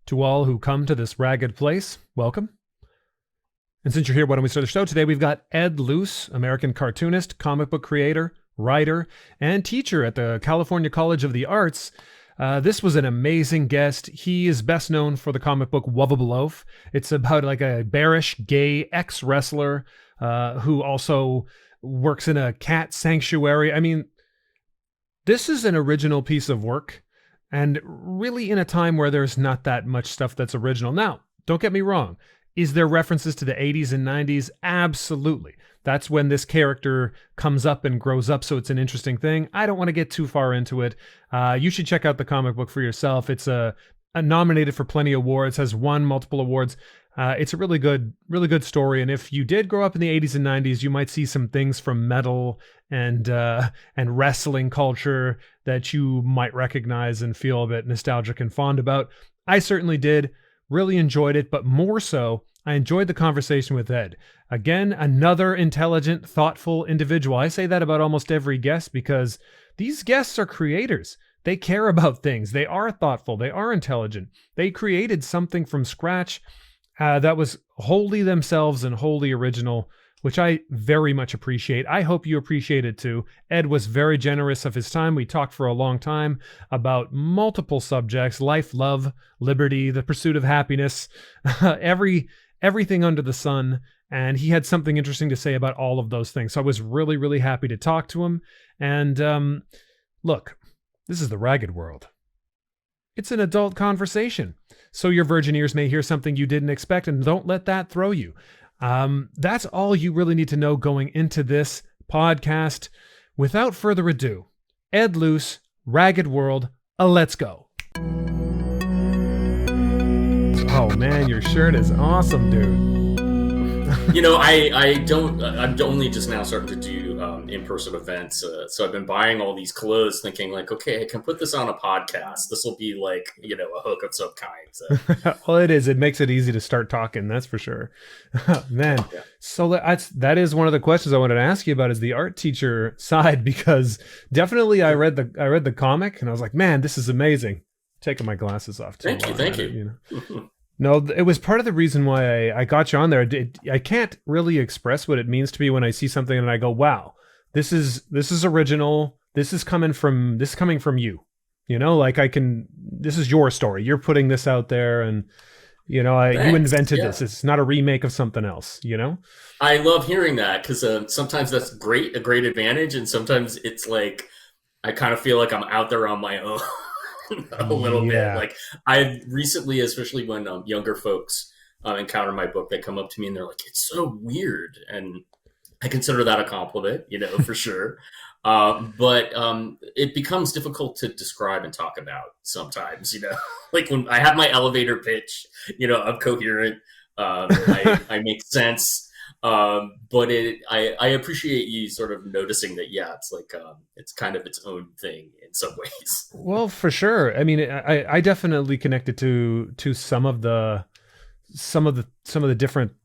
To all who come to this ragged place, welcome. And since you're here, why don't we start the show? Today we've got Ed Luce, American cartoonist, comic book creator, writer, and teacher at the California College of the Arts. This was an amazing guest. He is best known for the comic book Wuvable Oaf. It's about like a bearish, gay ex-wrestler who also works in a cat sanctuary. I mean, this is an original piece of work, and really in a time where there's not that much stuff that's original. Now, don't get me wrong. Is there references to the 80s and 90s? Absolutely. That's when this character comes up and grows up, so it's an interesting thing. I don't want to get too far into it. You should check out the comic book for yourself. It's a nominated for plenty of awards, has won multiple awards. It's a really good story. And if you did grow up in the 80s and 90s, you might see some things from metal and wrestling culture that you might recognize and feel a bit nostalgic and fond about. I certainly did. Really enjoyed it, but more so, I enjoyed the conversation with Ed. Again, another intelligent, thoughtful individual. I say that about almost every guest because these guests are creators. They care about things. They are thoughtful. They are intelligent. They created something from scratch that was wholly themselves and wholly original, which I very much appreciate. I hope you appreciate it too. Ed was very generous of his time. We talked for a long time about multiple subjects: life, love, liberty, the pursuit of happiness, everything under the sun. And he had something interesting to say about all of those things. So I was really, really happy to talk to him. And look, this is the ragged world. It's an adult conversation. So your virgin ears may hear something you didn't expect, and don't let that throw you. That's all you really need to know going into this podcast. Without further ado, Ed Luce, Ragged World, let's go. Oh man, your shirt is awesome, dude. You know, I'm only just now starting to do in-person events, so I've been buying all these clothes thinking like, okay, I can put this on a podcast. This will be like, a hook of some kind. So. Well, it is. It makes it easy to start talking, that's for sure. Man, yeah. So that is one of the questions I wanted to ask you about, is the art teacher side, because definitely I read the comic and I was like, man, this is amazing. Taking my glasses off too. Thank you. No, it was part of the reason why I got you on there. I can't really express what it means to me when I see something and I go, wow, this is original. This is coming from you. This is your story. You're putting this out there, and you invented this. It's not a remake of something else, I love hearing that, because sometimes that's a great advantage, and sometimes it's like I kind of feel like I'm out there on my own. A little bit. Like I recently, especially when younger folks encounter my book, they come up to me and they're like, it's so weird. And I consider that a compliment, for sure. But it becomes difficult to describe and talk about sometimes, like when I have my elevator pitch, I'm coherent. I make sense. But I appreciate you sort of noticing that, it's like, it's kind of its own thing in some ways. Well, for sure. I mean, I definitely connected to some of the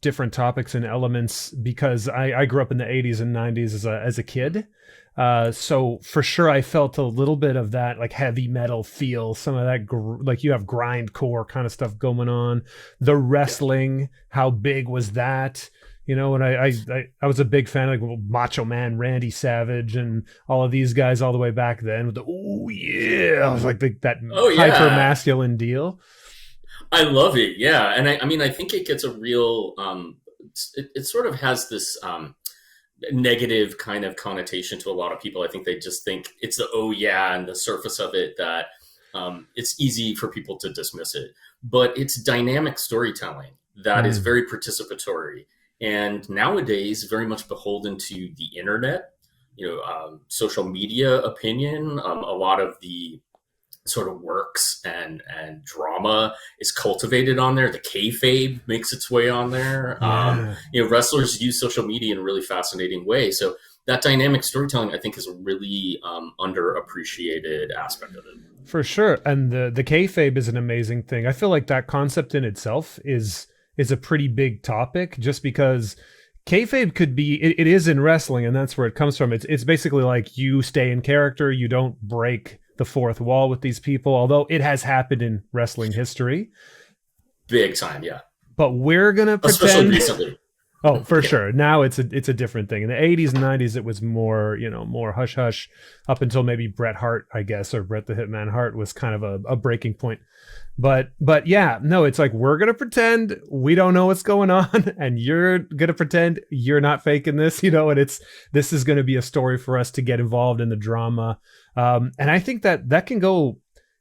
different topics and elements, because I grew up in the 80s and 90s as a kid. So for sure, I felt a little bit of that like heavy metal feel, some of that, like you have grindcore kind of stuff going on. The wrestling, how big was that? And I was a big fan of like Macho Man, Randy Savage, and all of these guys all the way back then with the, I was like that hyper masculine deal. I love it. Yeah. And I think it gets a real, it sort of has this negative kind of connotation to a lot of people. I think they just think it's and the surface of it that it's easy for people to dismiss it. But it's dynamic storytelling that is very participatory. And nowadays, very much beholden to the internet, social media opinion. A lot of the sort of works and drama is cultivated on there. The kayfabe makes its way on there. Wrestlers use social media in a really fascinating way. So that dynamic storytelling, I think, is a really underappreciated aspect of it. For sure. And the kayfabe is an amazing thing. I feel like that concept in itself is a pretty big topic, just because kayfabe could be, it is in wrestling, and that's where it comes from. It's basically like you stay in character, you don't break the fourth wall with these people, although it has happened in wrestling history. big time. Yeah. But we're gonna Especially pretend. recently. Oh, for Yeah. sure. Now it's a different thing. In the 80s and 90s, it was more, more hush hush, up until maybe Bret Hart, I guess, or Bret the Hitman Hart was kind of a breaking point. But yeah, no, it's like we're gonna pretend we don't know what's going on, and you're gonna pretend you're not faking this, and this is gonna be a story for us to get involved in the drama. And I think that can go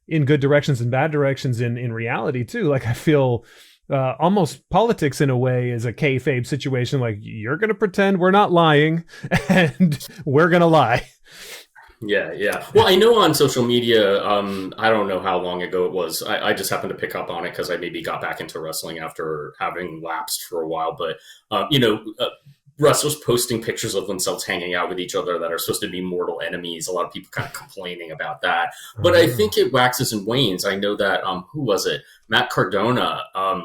in good directions and bad directions in reality too. Like I feel almost politics in a way is a kayfabe situation. Like you're going to pretend we're not lying and we're going to lie. Yeah, yeah. Well, I know on social media, I don't know how long ago it was. I just happened to pick up on it because I maybe got back into wrestling after having lapsed for a while. But, wrestlers posting pictures of themselves hanging out with each other that are supposed to be mortal enemies. A lot of people kind of complaining about that. But I think it waxes and wanes. I know that, who was it? Matt Cardona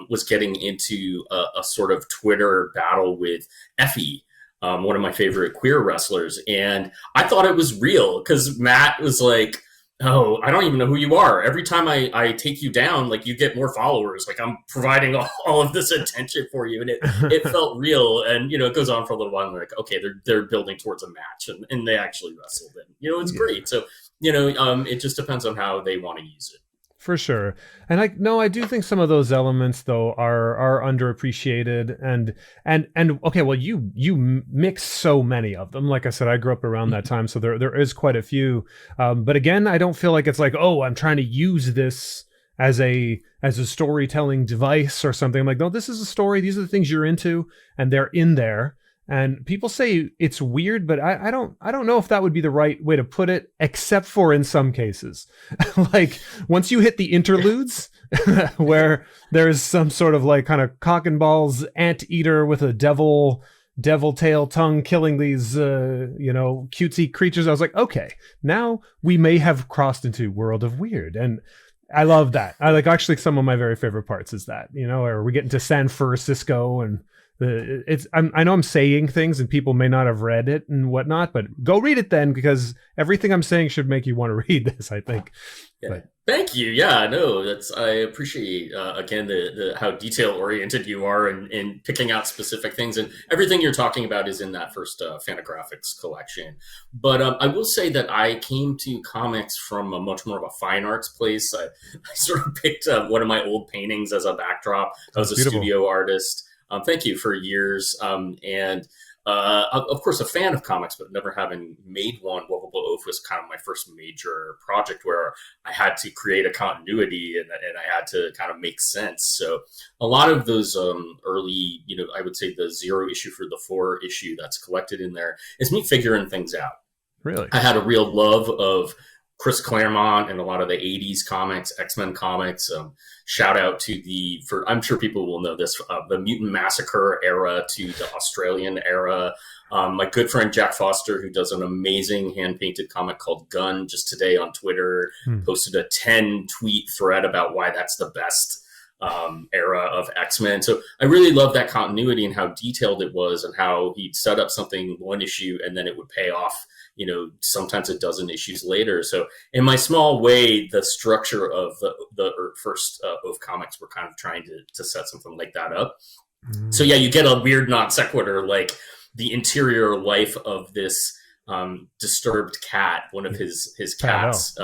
was getting into a sort of Twitter battle with Effie, one of my favorite queer wrestlers. And I thought it was real because Matt was like, oh, I don't even know who you are. Every time I take you down, like you get more followers. Like I'm providing all of this attention for you. And it felt real. And, it goes on for a little while. And like, okay, they're building towards a match and they actually wrestled. And, it's great. So, it just depends on how they want to use it. For sure. And I do think some of those elements though are underappreciated and okay, well you mix so many of them. Like I said, I grew up around that time, so there is quite a few. But again, I don't feel like it's like, oh, I'm trying to use this as a storytelling device or something. I'm like, no, this is a story. These are the things you're into, and they're in there. And people say it's weird, but I don't know if that would be the right way to put it, except for in some cases. Like once you hit the interludes where there's some sort of like kind of cock and balls anteater with a devil tail tongue killing these cutesy creatures, I was like, okay, now we may have crossed into World of Weird. And I love that. I like actually some of my very favorite parts is that, or we get into San Francisco and I know I'm saying things and people may not have read it and whatnot, but go read it then, because everything I'm saying should make you want to read this, I think. Yeah. But thank you. Yeah, no, I appreciate again the how detail oriented you are in picking out specific things, and everything you're talking about is in that first Fantagraphics collection. But I will say that I came to comics from a much more of a fine arts place. I sort of picked one of my old paintings as a backdrop. I was a studio artist. Thank you for years. And of course, a fan of comics, but never having made one. Wuvable Oaf was kind of my first major project where I had to create a continuity and I had to kind of make sense. So a lot of those early, I would say the 0 issue for the 4 issue that's collected in there is me figuring things out. Really? I had a real love of Chris Claremont and a lot of the 80s comics, X-Men comics. Shout out to I'm sure people will know this, the Mutant Massacre era to the Australian era. My good friend Jack Foster, who does an amazing hand-painted comic called Gun, just today on Twitter, posted a 10-tweet thread about why that's the best era of X-Men. So I really love that continuity and how detailed it was and how he'd set up something one issue and then it would pay off, sometimes a dozen issues later. So in my small way, the structure of the first Oaf comics were kind of trying to set something like that up. So yeah, you get a weird non sequitur, like the interior life of this disturbed cat, one of his cats,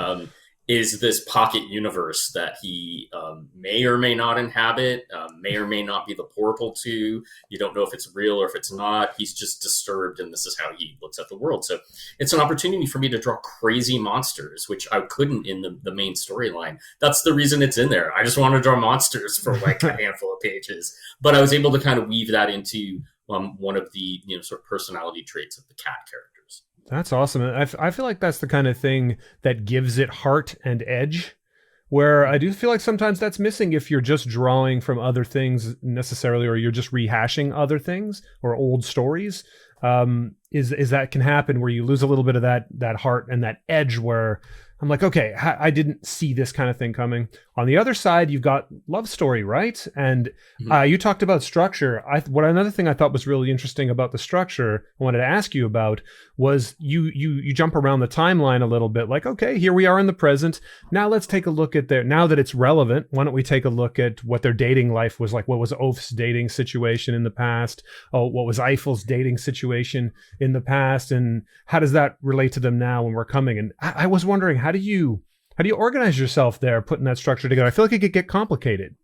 is this pocket universe that he may or may not inhabit, may or may not be the portal to. You don't know if it's real or if it's not. He's just disturbed, and this is how he looks at the world. So it's an opportunity for me to draw crazy monsters, which I couldn't in the main storyline. That's the reason it's in there. I just want to draw monsters for like a handful of pages. But I was able to kind of weave that into one of the sort of personality traits of the cat character. That's awesome. I feel like that's the kind of thing that gives it heart and edge, where I do feel like sometimes that's missing if you're just drawing from other things necessarily, or you're just rehashing other things or old stories. Is that can happen where you lose a little bit of that heart and that edge where I'm like, okay, I didn't see this kind of thing coming. On the other side, you've got love story, right? And Mhm. you talked about structure. What another thing I thought was really interesting about the structure I wanted to ask you about was you jump around the timeline a little bit. Like, okay, here we are in the present. Now let's take a look at their. Now that it's relevant, why don't we take a look at what their dating life was like? What was Oaf's dating situation in the past? Oh, what was Eiffel's dating situation in the past, and how does that relate to them now when we're coming? And I was wondering, how do you organize yourself there, putting that structure together? I feel like it could get complicated.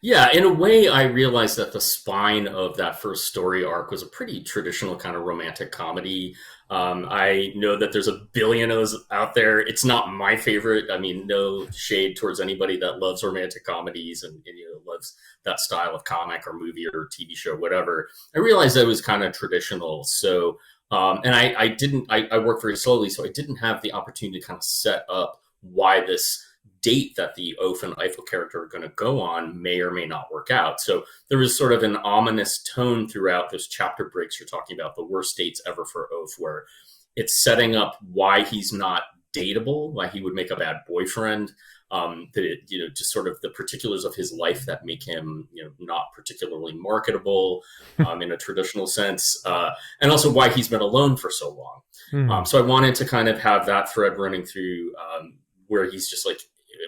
Yeah, in a way, I realized that the spine of that first story arc was a pretty traditional kind of romantic comedy. I know that there's a billion of those out there. It's not my favorite. I mean, no shade towards anybody that loves romantic comedies and loves that style of comic or movie or TV show, whatever. I realized that it was kind of traditional. So, and I didn't. I worked very slowly, so I didn't have the opportunity to kind of set up why this date that the Oaf and Eiffel character are going to go on may or may not work out. So there was sort of an ominous tone throughout those chapter breaks you're talking about, the worst dates ever for Oaf, where it's setting up why he's not dateable, why he would make a bad boyfriend, just sort of the particulars of his life that make him, not particularly marketable in a traditional sense, and also why he's been alone for so long. Hmm. So I wanted to kind of have that thread running through where he's just like,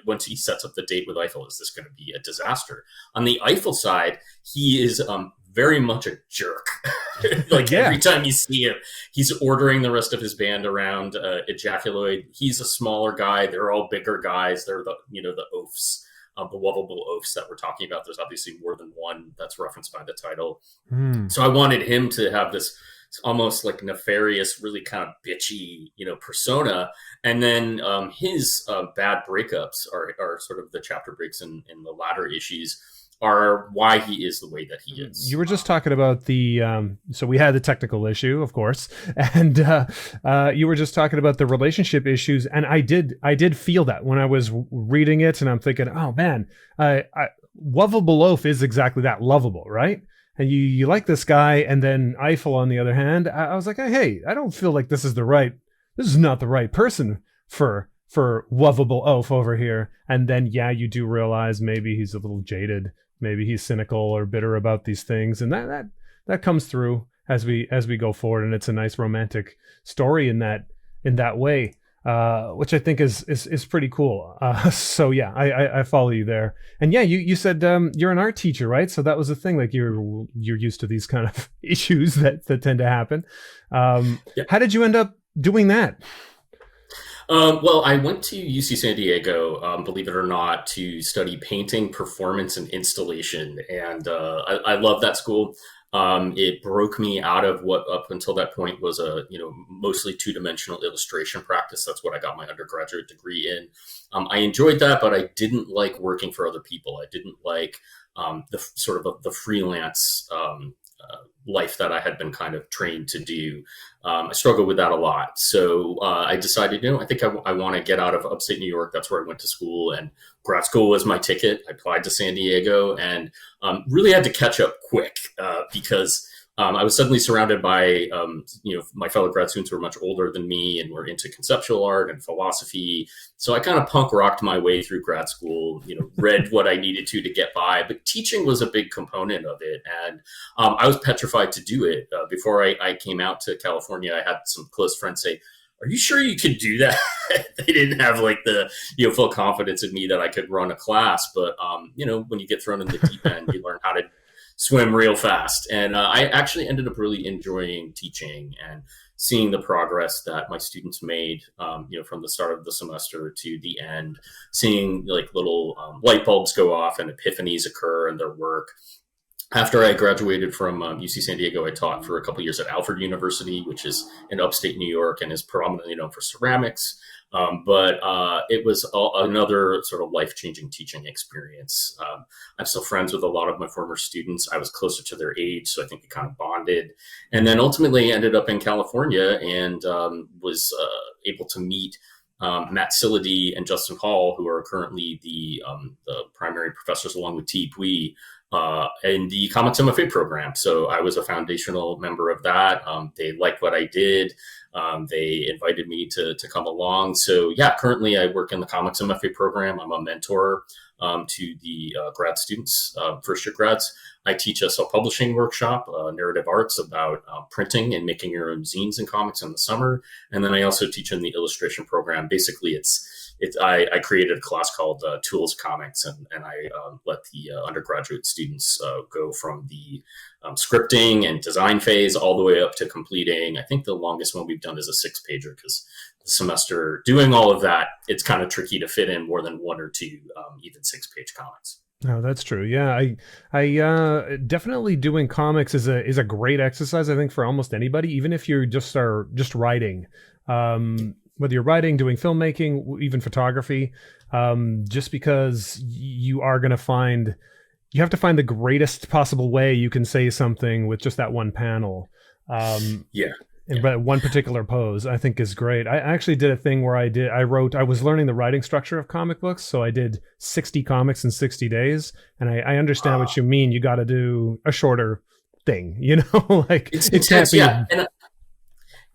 once he sets up the date with Eiffel, is this going to be a disaster? On the Eiffel side, he is very much a jerk. Like Yeah. every time you see him, he's ordering the rest of his band around Ejaculoid. He's a smaller guy. They're all bigger guys. They're the Oafs, the Wuvable Oafs that we're talking about. There's obviously more than one that's referenced by the title. Hmm. So I wanted him to have this almost like nefarious, really kind of bitchy, persona. And then his bad breakups are sort of the chapter breaks in the latter issues are why he is the way that he is. You were just talking about the so we had the technical issue, of course, and you were just talking about the relationship issues, and I did feel that when I was reading it, and I'm thinking, oh man, Wuvable Oaf is exactly that, lovable, right? And you like this guy, and then Eiffel, on the other hand, I was like, hey, I don't feel like this is not the right person for Wuvable Oaf over here. And then yeah, you do realize maybe he's a little jaded, maybe he's cynical or bitter about these things, and that comes through as we go forward, and it's a nice romantic story in that way, which I think is pretty cool. So yeah, I follow you there. And yeah, you said you're an art teacher, right? So that was the thing. Like you're used to these kind of issues that tend to happen. Yeah. How did you end up doing that? Well, I went to UC San Diego, believe it or not, to study painting, performance, and installation. And I love that school. It broke me out of what up until that point was a mostly two-dimensional illustration practice. That's what I got my undergraduate degree in. I enjoyed that, but I didn't like working for other people. I didn't like the sort of the freelance life that I had been kind of trained to do. I struggled with that a lot. So I decided, I think I want to get out of upstate New York. That's where I went to school, and grad school was my ticket. I applied to San Diego and really had to catch up quick because I was suddenly surrounded by, my fellow grad students who were much older than me and were into conceptual art and philosophy. So I kind of punk rocked my way through grad school, read what I needed to get by, but teaching was a big component of it. And I was petrified to do it. Before I came out to California, I had some close friends say, "Are you sure you could do that?" They didn't have like the full confidence in me that I could run a class. But when you get thrown in the deep end, you learn how to swim real fast. And I actually ended up really enjoying teaching and seeing the progress that my students made, from the start of the semester to the end, seeing like little light bulbs go off and epiphanies occur in their work. After I graduated from UC San Diego, I taught for a couple of years at Alfred University, which is in upstate New York and is predominantly known for ceramics. But it was another sort of life-changing teaching experience. I'm still friends with a lot of my former students. I was closer to their age, so I think we kind of bonded. And then ultimately ended up in California and was able to meet Matt Sillidy and Justin Hall, who are currently the primary professors along with T. Pui, in the Comics MFA program. So I was a foundational member of that. They liked what I did. They invited me to come along. So yeah, currently I work in the Comics MFA program. I'm a mentor to the grad students, first year grads. I teach a self-publishing workshop, narrative arts, about printing and making your own zines and comics in the summer. And then I also teach in the illustration program. Basically, I created a class called Tools Comics, and I let the undergraduate students go from the scripting and design phase all the way up to completing. I think the longest one we've done is a 6-pager, because the semester doing all of that, it's kind of tricky to fit in more than 1 or 2 even 6-page comics. Oh, that's true. Yeah, I definitely doing comics is a great exercise, I think, for almost anybody, even if you just are just writing. Whether you're writing, doing filmmaking, even photography, just because you are going to find, you have to find the greatest possible way you can say something with just that one panel. But one particular pose, I think, is great. I actually did a thing where I was learning the writing structure of comic books. So I did 60 comics in 60 days. And I understand what you mean. You got to do a shorter thing, like it's it can't be.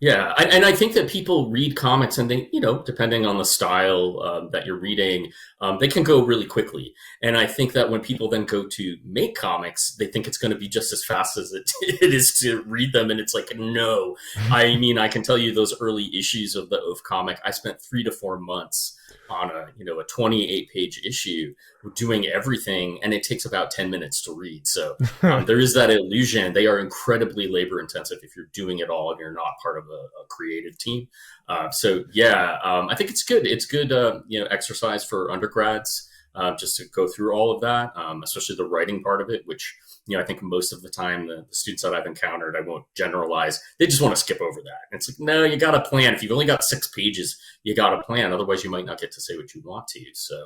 Yeah. And I think that people read comics and they, depending on the style that you're reading, they can go really quickly. And I think that when people then go to make comics, they think it's going to be just as fast as it is to read them. And it's like, no. I mean, I can tell you those early issues of the Oaf comic, I spent 3 to 4 months on a 28-page issue doing everything, and it takes about 10 minutes to read. So there is that illusion. They are incredibly labor intensive if you're doing it all and you're not part of a creative team. I think it's good. It's good exercise for undergrads, just to go through all of that, especially the writing part of it, which I think most of the time the students that I've encountered, I won't generalize, they just want to skip over that. And it's like, no, you got to plan. If you've only got 6 pages, you got to plan. Otherwise, you might not get to say what you want to. So,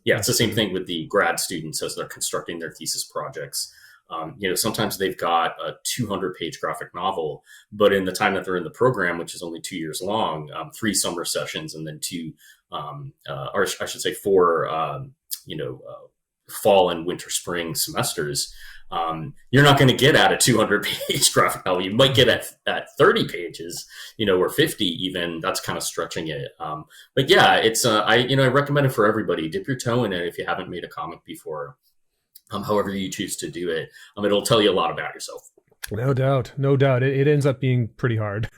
it's the same thing with the grad students as they're constructing their thesis projects. Sometimes they've got a 200-page graphic novel, but in the time that they're in the program, which is only 2 years long, 3 summer sessions and then 4, fall and winter, spring semesters, you're not going to get at a 200-page graphic novel. You might get at 30 pages, or 50 even. That's kind of stretching it. But yeah, it's I recommend it for everybody. Dip your toe in it if you haven't made a comic before. However you choose to do it, it'll tell you a lot about yourself. No doubt. It ends up being pretty hard,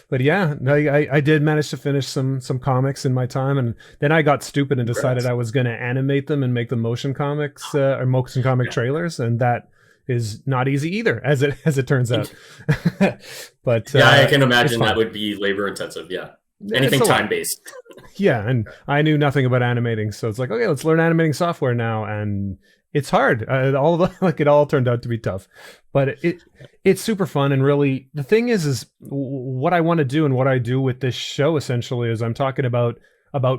but yeah, I did manage to finish some comics in my time, and then I got stupid and decided I was going to animate them and make them motion comics or motion comic trailers, and that is not easy either, as it turns out. But I can imagine that would be labor intensive. Yeah. Anything time-based. Yeah, and I knew nothing about animating, so it's like, okay, let's learn animating software now, and it's hard. It all turned out to be tough, but it's super fun. And really, the thing is what I want to do and what I do with this show essentially is I'm talking about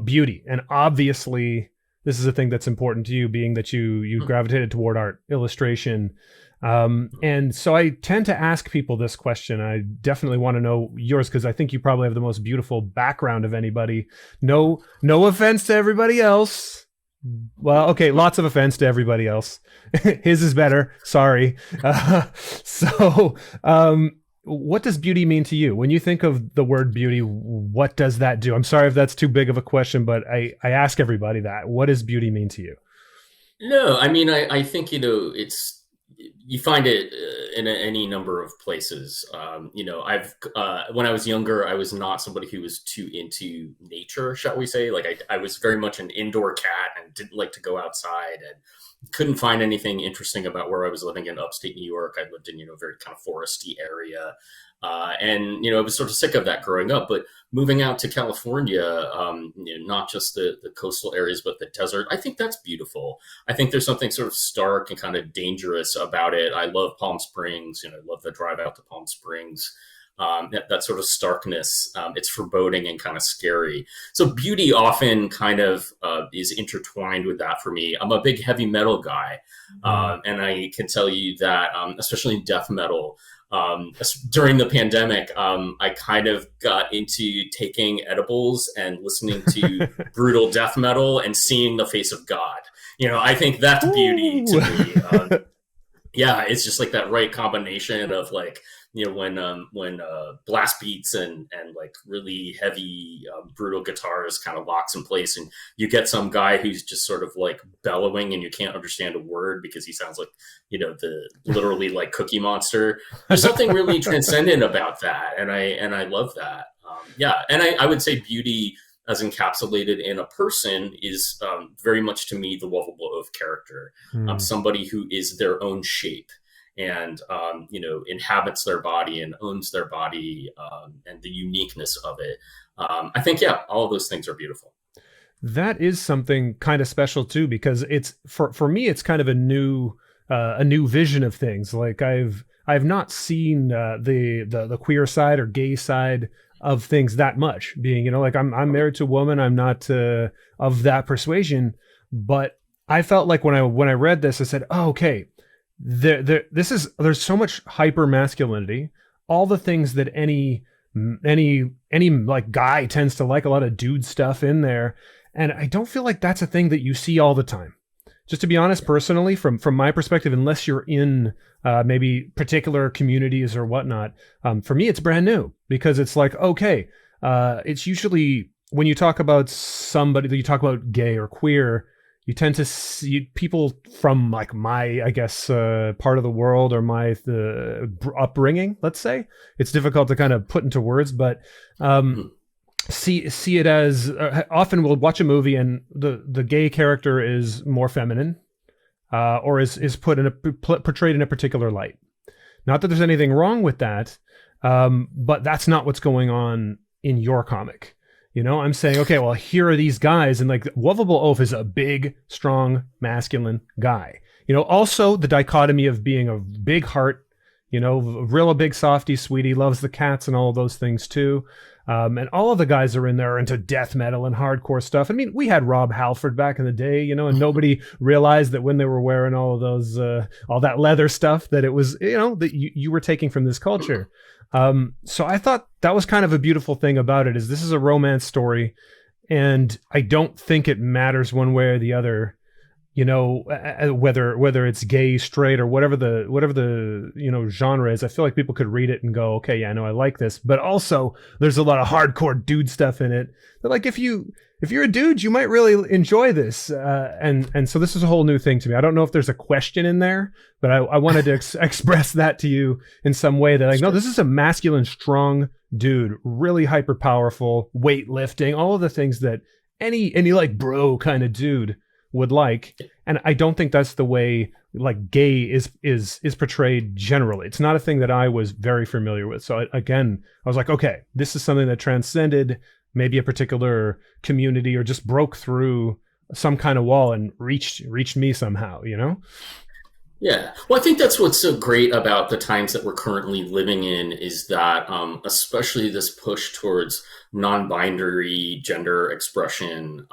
beauty, and obviously this is a thing that's important to you, being that you gravitated toward art, illustration. And so I tend to ask people this question. I definitely want to know yours, because I think you probably have the most beautiful background of anybody. No offense to everybody else. Well, okay, lots of offense to everybody else. His is better. Sorry. What does beauty mean to you? When you think of the word beauty, what does that do? I'm sorry if that's too big of a question, but I ask everybody that. What does beauty mean to you? No, I mean, I think, it's, you find it in any number of places. I've when I was younger, I was not somebody who was too into nature, shall we say. Like I was very much an indoor cat and didn't like to go outside, and couldn't find anything interesting about where I was living in upstate New York. I lived in, a very kind of foresty area. And I was sort of sick of that growing up, but moving out to California, not just the coastal areas, but the desert, I think that's beautiful. I think there's something sort of stark and kind of dangerous about it. I love Palm Springs, I love the drive out to Palm Springs. That sort of starkness, it's foreboding and kind of scary. So beauty often kind of is intertwined with that for me. I'm a big heavy metal guy, and I can tell you that, especially in death metal, During the pandemic, I kind of got into taking edibles and listening to brutal death metal and seeing the face of God. I think that's beauty to me. Yeah, it's just like that right combination of like, when blast beats and like really heavy brutal guitars kind of locks in place, and you get some guy who's just sort of like bellowing and you can't understand a word because he sounds like the literally like Cookie Monster. There's something really transcendent about that, and I love that. Yeah, and I would say beauty as encapsulated in a person is very much to me the Wuvable Oaf character, somebody who is their own shape and inhabits their body and owns their body, and the uniqueness of it. I think all of those things are beautiful. That is something kind of special too, because it's for me it's kind of a new vision of things. Like I've not seen the queer side or gay side of things that much. Being like I'm married to a woman, I'm not of that persuasion, but I felt like when I read this, I said, oh, okay. There's so much hyper masculinity, all the things that any like guy tends to like, a lot of dude stuff in there, and I don't feel like that's a thing that you see all the time. Just to be honest, personally, from my perspective, unless you're in maybe particular communities or whatnot, for me it's brand new, because it's like, okay, it's usually when you talk about somebody that you talk about gay or queer, you tend to see people from like my, I guess, part of the world or the upbringing, let's say. It's difficult to kind of put into words, but see it as often we'll watch a movie and the gay character is more feminine, or is portrayed in a particular light. Not that there's anything wrong with that, but that's not what's going on in your comic. I'm saying, okay, well, here are these guys, and like Wuvable Oaf is a big, strong, masculine guy. Also the dichotomy of being a big heart, real big softy, sweetie, loves the cats and all of those things too. And all of the guys are in there into death metal and hardcore stuff. I mean, we had Rob Halford back in the day, and nobody realized that when they were wearing all of those, all that leather stuff, that it was, that you were taking from this culture. So I thought that was kind of a beautiful thing about it, is this is a romance story, and I don't think it matters one way or the other, whether it's gay, straight, or whatever the genre is. I feel like people could read it and go, okay, yeah, no, I like this. But also there's a lot of hardcore dude stuff in it that, like, if you're a dude, you might really enjoy this. And so this is a whole new thing to me. I don't know if there's a question in there, but I wanted to express that to you in some way, that like, no, this is a masculine, strong dude, really hyper powerful, weightlifting, all of the things that any like bro kind of dude would like. And I don't think that's the way like gay is portrayed generally. It's not a thing that I was very familiar with. So I was like, okay, this is something that transcended maybe a particular community, or just broke through some kind of wall and reached me somehow, Yeah. Well, I think that's what's so great about the times that we're currently living in, is that especially this push towards non-binary gender expression,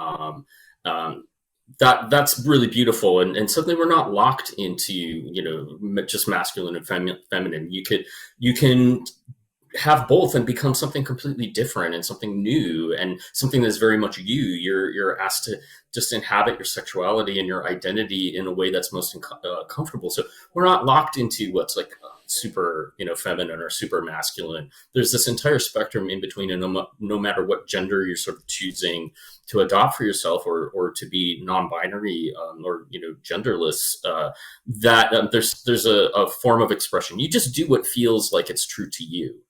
that's really beautiful. And suddenly we're not locked into, just masculine and feminine. You can have both and become something completely different and something new and something that's very much you. You're asked to just inhabit your sexuality and your identity in a way that's most comfortable. So we're not locked into what's like super, feminine or super masculine. There's this entire spectrum in between, and no matter what gender you're sort of choosing to adopt for yourself, or to be non-binary, or genderless, that there's a form of expression. You just do what feels like it's true to you.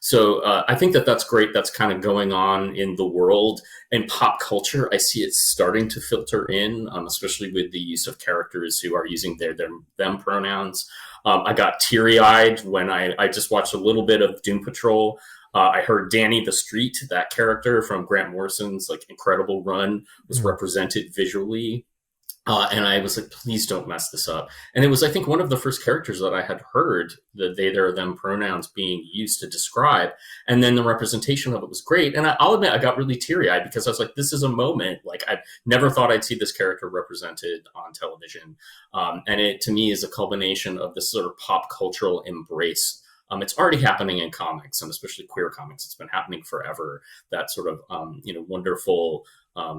So I think that's great. That's kind of going on in the world and pop culture. I see it starting to filter in, especially with the use of characters who are using their them pronouns. I got teary-eyed when I just watched a little bit of Doom Patrol. I heard Danny the Street, that character from Grant Morrison's like incredible run, was represented visually. And I was like, please don't mess this up. And it was, I think, one of the first characters that I had heard the they, their, them pronouns being used to describe. And then the representation of it was great. And I'll admit, I got really teary-eyed, because I was like, this is a moment. Like, I never thought I'd see this character represented on television. And it, to me, is a culmination of this sort of pop cultural embrace It's already happening in comics, and especially queer comics. It's been happening forever. That sort of wonderful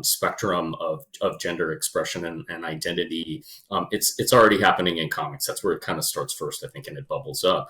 spectrum of gender expression and identity. It's already happening in comics. That's where it kind of starts first, I think, and it bubbles up.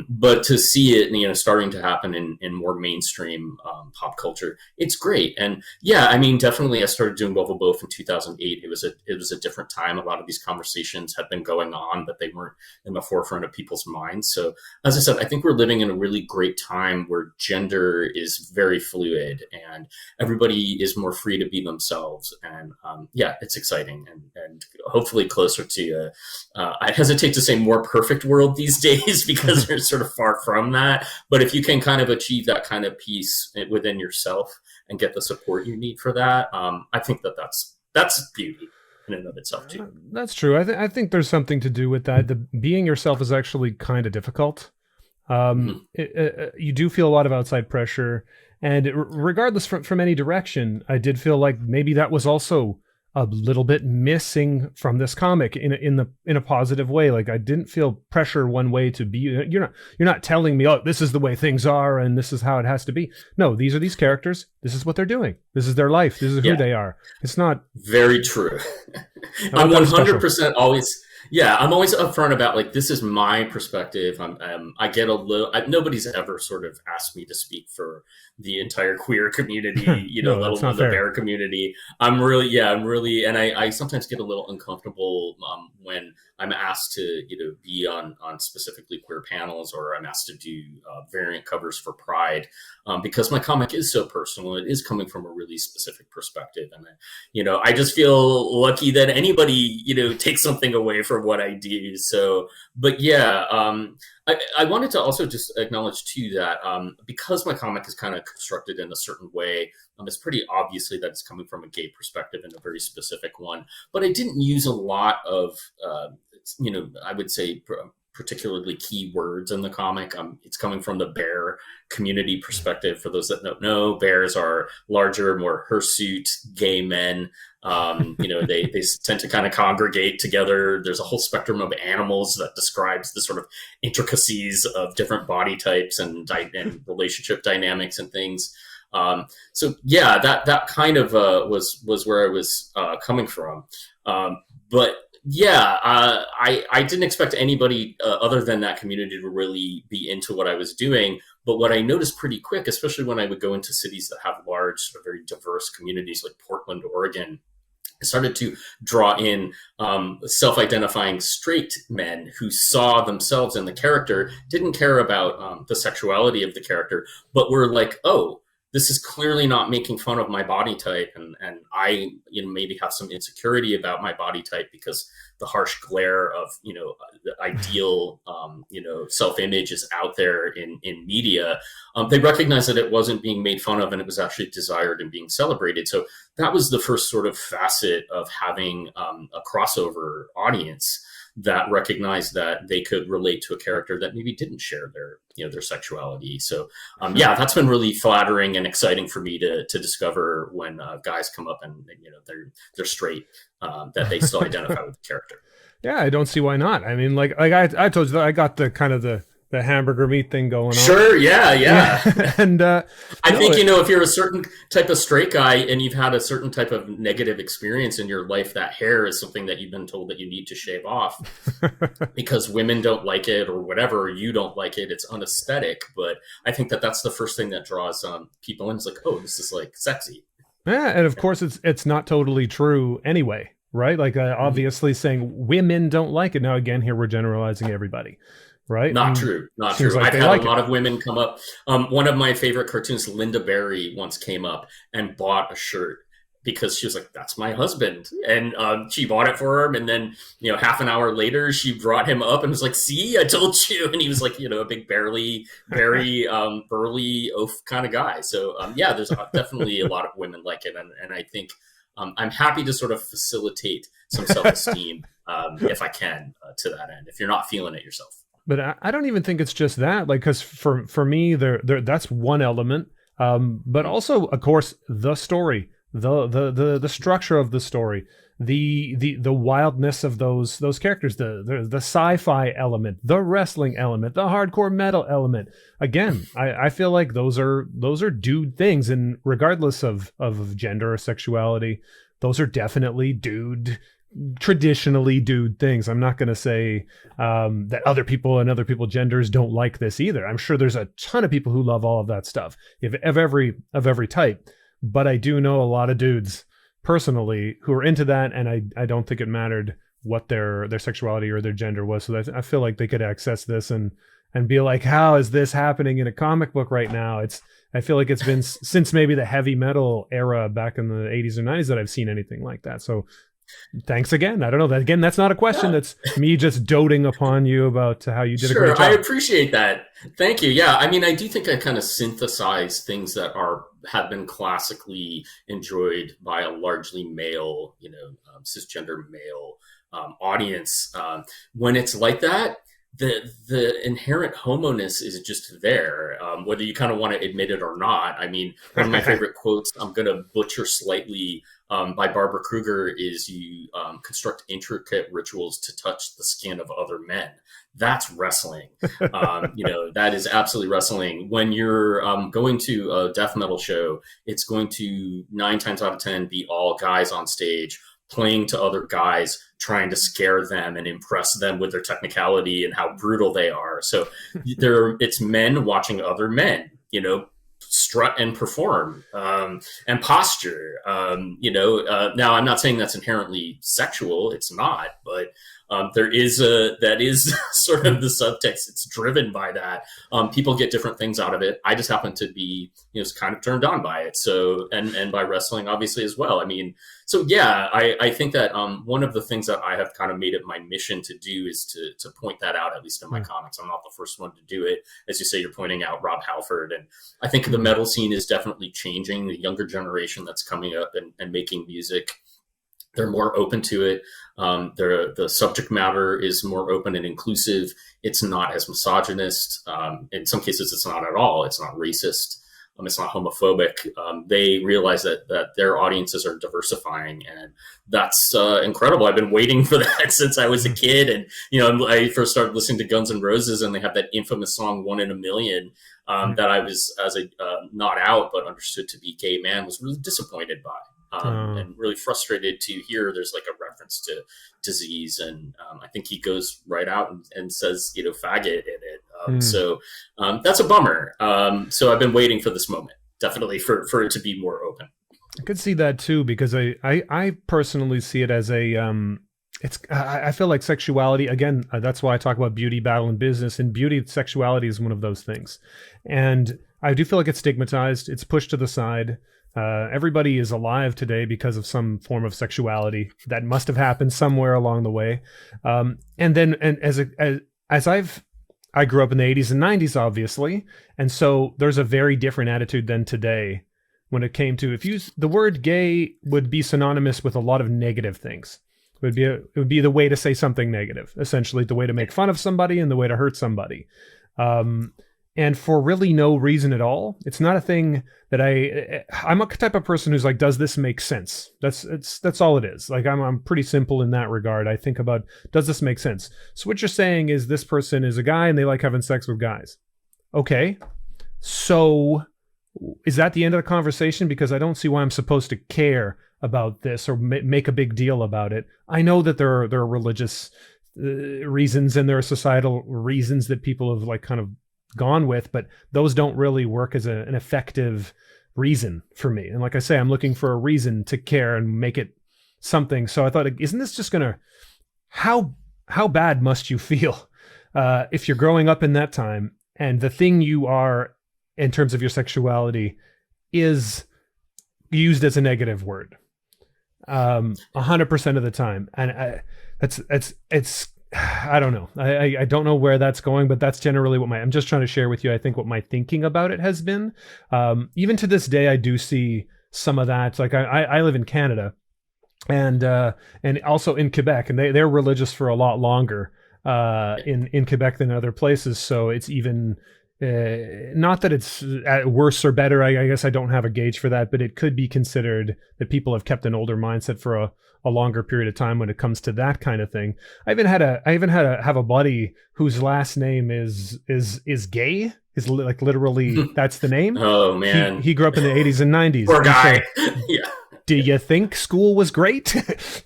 But to see it, starting to happen in more mainstream pop culture, it's great. And yeah, I mean, definitely, I started doing Wuvable Oaf in 2008. It was a different time. A lot of these conversations had been going on, but they weren't in the forefront of people's minds. So, as I said, I think we're living in a really great time where gender is very fluid and everybody is more free to be themselves. And yeah, it's exciting and hopefully closer to, I hesitate to say more perfect world these days because we're sort of far from that. But if you can kind of achieve that kind of peace within yourself and get the support you need for that, I think that's beauty in and of itself too. That's true. I think there's something to do with that. The being yourself is actually kind of difficult. You do feel a lot of outside pressure, and regardless from any direction, I did feel like maybe that was also a little bit missing from this comic in a positive way. Like I didn't feel pressure one way to be. You're not telling me, oh, this is the way things are and this is how it has to be. No, these are these characters. This is what they're doing. This is their life. This is who they are. It's not very true. I'm 100% always. Yeah, I'm always upfront about like this is my perspective. I get a little. Nobody's ever sort of asked me to speak for the entire queer community, no, let alone the bear community. I'm really, and I sometimes get a little uncomfortable when I'm asked to be on specifically queer panels, or I'm asked to do variant covers for Pride, because my comic is so personal. It is coming from a really specific perspective, and I just feel lucky that anybody takes something away from what I do. So, but yeah, I wanted to also just acknowledge too that because my comic is kind of constructed in a certain way, it's pretty obviously that it's coming from a gay perspective and a very specific one. But I didn't use a lot of, I would say particularly key words in the comic. It's coming from the bear community perspective. For those that don't know, bears are larger, more hirsute gay men. They tend to kind of congregate together. There's a whole spectrum of animals that describes the sort of intricacies of different body types and relationship dynamics and things. So yeah, that kind of was where I was coming from. But yeah, I didn't expect anybody other than that community to really be into what I was doing. But what I noticed pretty quick, especially when I would go into cities that have large, sort of very diverse communities like Portland, Oregon, I started to draw in self-identifying straight men who saw themselves in the character, didn't care about the sexuality of the character, but were like, oh, this is clearly not making fun of my body type, and I maybe have some insecurity about my body type because the harsh glare of the ideal self-image is out there in media. They recognized that it wasn't being made fun of, and it was actually desired and being celebrated. So that was the first sort of facet of having a crossover audience that recognized that they could relate to a character that maybe didn't share their sexuality. So yeah, that's been really flattering and exciting for me to discover when guys come up and they're straight, that they still identify with the character. Yeah, I don't see why not. I mean, like I told you that I got the kind of the hamburger meat thing going on. Sure, yeah. And I think if you're a certain type of straight guy and you've had a certain type of negative experience in your life, that hair is something that you've been told that you need to shave off because women don't like it or whatever, or you don't like it. It's unaesthetic. But I think that's the first thing that draws people in. It's like, oh, this is like sexy. Yeah, and of course it's not totally true anyway, right? Like obviously saying women don't like it. Now again, here we're generalizing everybody. Right? Not true. Like I've had a lot of women come up. One of my favorite cartoonists, Linda Barry, once came up and bought a shirt because she was like, "That's my husband," and she bought it for him. And then half an hour later, she brought him up and was like, "See, I told you." And he was like, a big very burly oaf kind of guy. So yeah, there's definitely a lot of women like it, and I think I'm happy to sort of facilitate some self-esteem if I can to that end. If you're not feeling it yourself. But I don't even think it's just that, like, because for me, there that's one element. But also, of course, the story, the structure of the story, the wildness of those characters, the sci-fi element, the wrestling element, the hardcore metal element. Again, I feel like those are dude things, and regardless of gender or sexuality, those are definitely traditionally dude things. I'm not going to say that other people and other people genders don't like this either. I'm sure there's a ton of people who love all of that stuff, of every type. But I do know a lot of dudes personally who are into that, and I don't think it mattered what their sexuality or their gender was. So I feel like they could access this and be like, how is this happening in a comic book right now? I feel like it's been since maybe the heavy metal era back in the 80s or 90s that I've seen anything like that. So thanks again. I don't know that again. That's not a question. Yeah. That's me just doting upon you about how you did a great job. I appreciate that. Thank you. Yeah, I mean, I do think I kind of synthesize things that have been classically enjoyed by a largely male, cisgender male audience. When it's like that, the inherent homoness is just there, whether you kind of want to admit it or not. I mean, one of my favorite quotes, I'm going to butcher slightly, by Barbara Kruger, is you construct intricate rituals to touch the skin of other men. That's wrestling. That is absolutely wrestling. When you're going to a death metal show, it's going to 9 times out of 10 be all guys on stage playing to other guys, trying to scare them and impress them with their technicality and how brutal they are. So it's men watching other men, strut and perform, and posture. Now I'm not saying that's inherently sexual. It's not, but that is sort of the subtext. It's driven by that. People get different things out of it. I just happen to be, kind of turned on by it. So, and by wrestling, obviously, as well. I mean, so yeah, I think that one of the things that I have kind of made it my mission to do is to point that out, at least in my comics. I'm not the first one to do it. As you say, you're pointing out Rob Halford. And I think the metal scene is definitely changing. The younger generation that's coming up and making music, they're more open to it. The subject matter is more open and inclusive. It's not as misogynist. In some cases, it's not at all. It's not racist. It's not homophobic. They realize that their audiences are diversifying, and that's incredible. I've been waiting for that since I was a kid. And, I first started listening to Guns N' Roses, and they have that infamous song, One in a Million, that I was, as a not out, but understood to be gay man, was really disappointed by. And really frustrated to hear there's like a reference to disease. And I think he goes right out and says, faggot in it. So that's a bummer. So I've been waiting for this moment, definitely for it to be more open. I could see that too, because I personally see it as I feel like sexuality, again, that's why I talk about beauty, battle, and business. And beauty, sexuality is one of those things. And I do feel like it's stigmatized. It's pushed to the side. Everybody is alive today because of some form of sexuality that must have happened somewhere along the way. I grew up in the 80s and 90s, obviously. And so there's a very different attitude than today when it came to, the word gay would be synonymous with a lot of negative things. It would be the way to say something negative, essentially the way to make fun of somebody and the way to hurt somebody. And for really no reason at all. It's not a thing that I'm a type of person who's like, does this make sense? That's all it is. Like I'm pretty simple in that regard. I think about, does this make sense? So what you're saying is this person is a guy and they like having sex with guys. Okay. So is that the end of the conversation? Because I don't see why I'm supposed to care about this or make a big deal about it. I know that there are religious reasons and there are societal reasons that people have like kind of gone with, but those don't really work as an effective reason for me. And like I say, I'm looking for a reason to care and make it something. So I thought, isn't this just gonna, how bad must you feel if you're growing up in that time and the thing you are in terms of your sexuality is used as a negative word 100% of the time. And it's I don't know. I don't know where that's going, but that's generally what I'm just trying to share with you. I think what my thinking about it has been. Even to this day, I do see some of that. Like I live in Canada and also in Quebec, and they're religious for a lot longer in Quebec than other places. So it's not that it's worse or better. I guess I don't have a gauge for that, but it could be considered that people have kept an older mindset for a longer period of time when it comes to that kind of thing. I even had have a buddy whose last name is gay. Is like literally that's the name. Oh man, he grew up in the 80s and 90s. Poor guy. Yeah. Do you think school was great?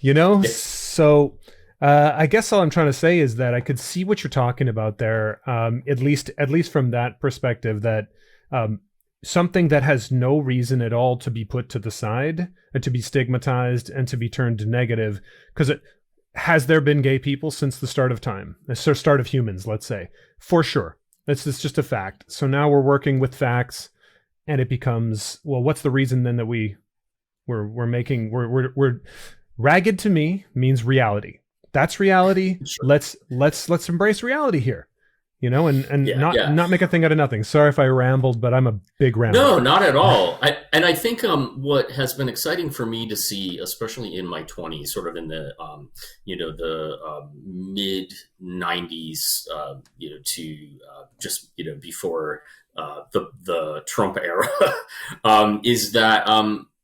You know, Yeah. so. I guess all I'm trying to say is that I could see what you're talking about there, at least from that perspective, that something that has no reason at all to be put to the side and to be stigmatized and to be turned negative. Because has there been gay people since the start of time, the start of humans, let's say, for sure. It's just a fact. So now we're working with facts, and it becomes, well, what's the reason then that we're ragged to me means reality. That's reality. Sure. Let's embrace reality here, you know, and Yeah, not make a thing out of nothing. Sorry if I rambled, but I'm a big rambler. No, not at all. I think what has been exciting for me to see, especially in my 20s, sort of in the the mid 90s, to just before the Trump era, is that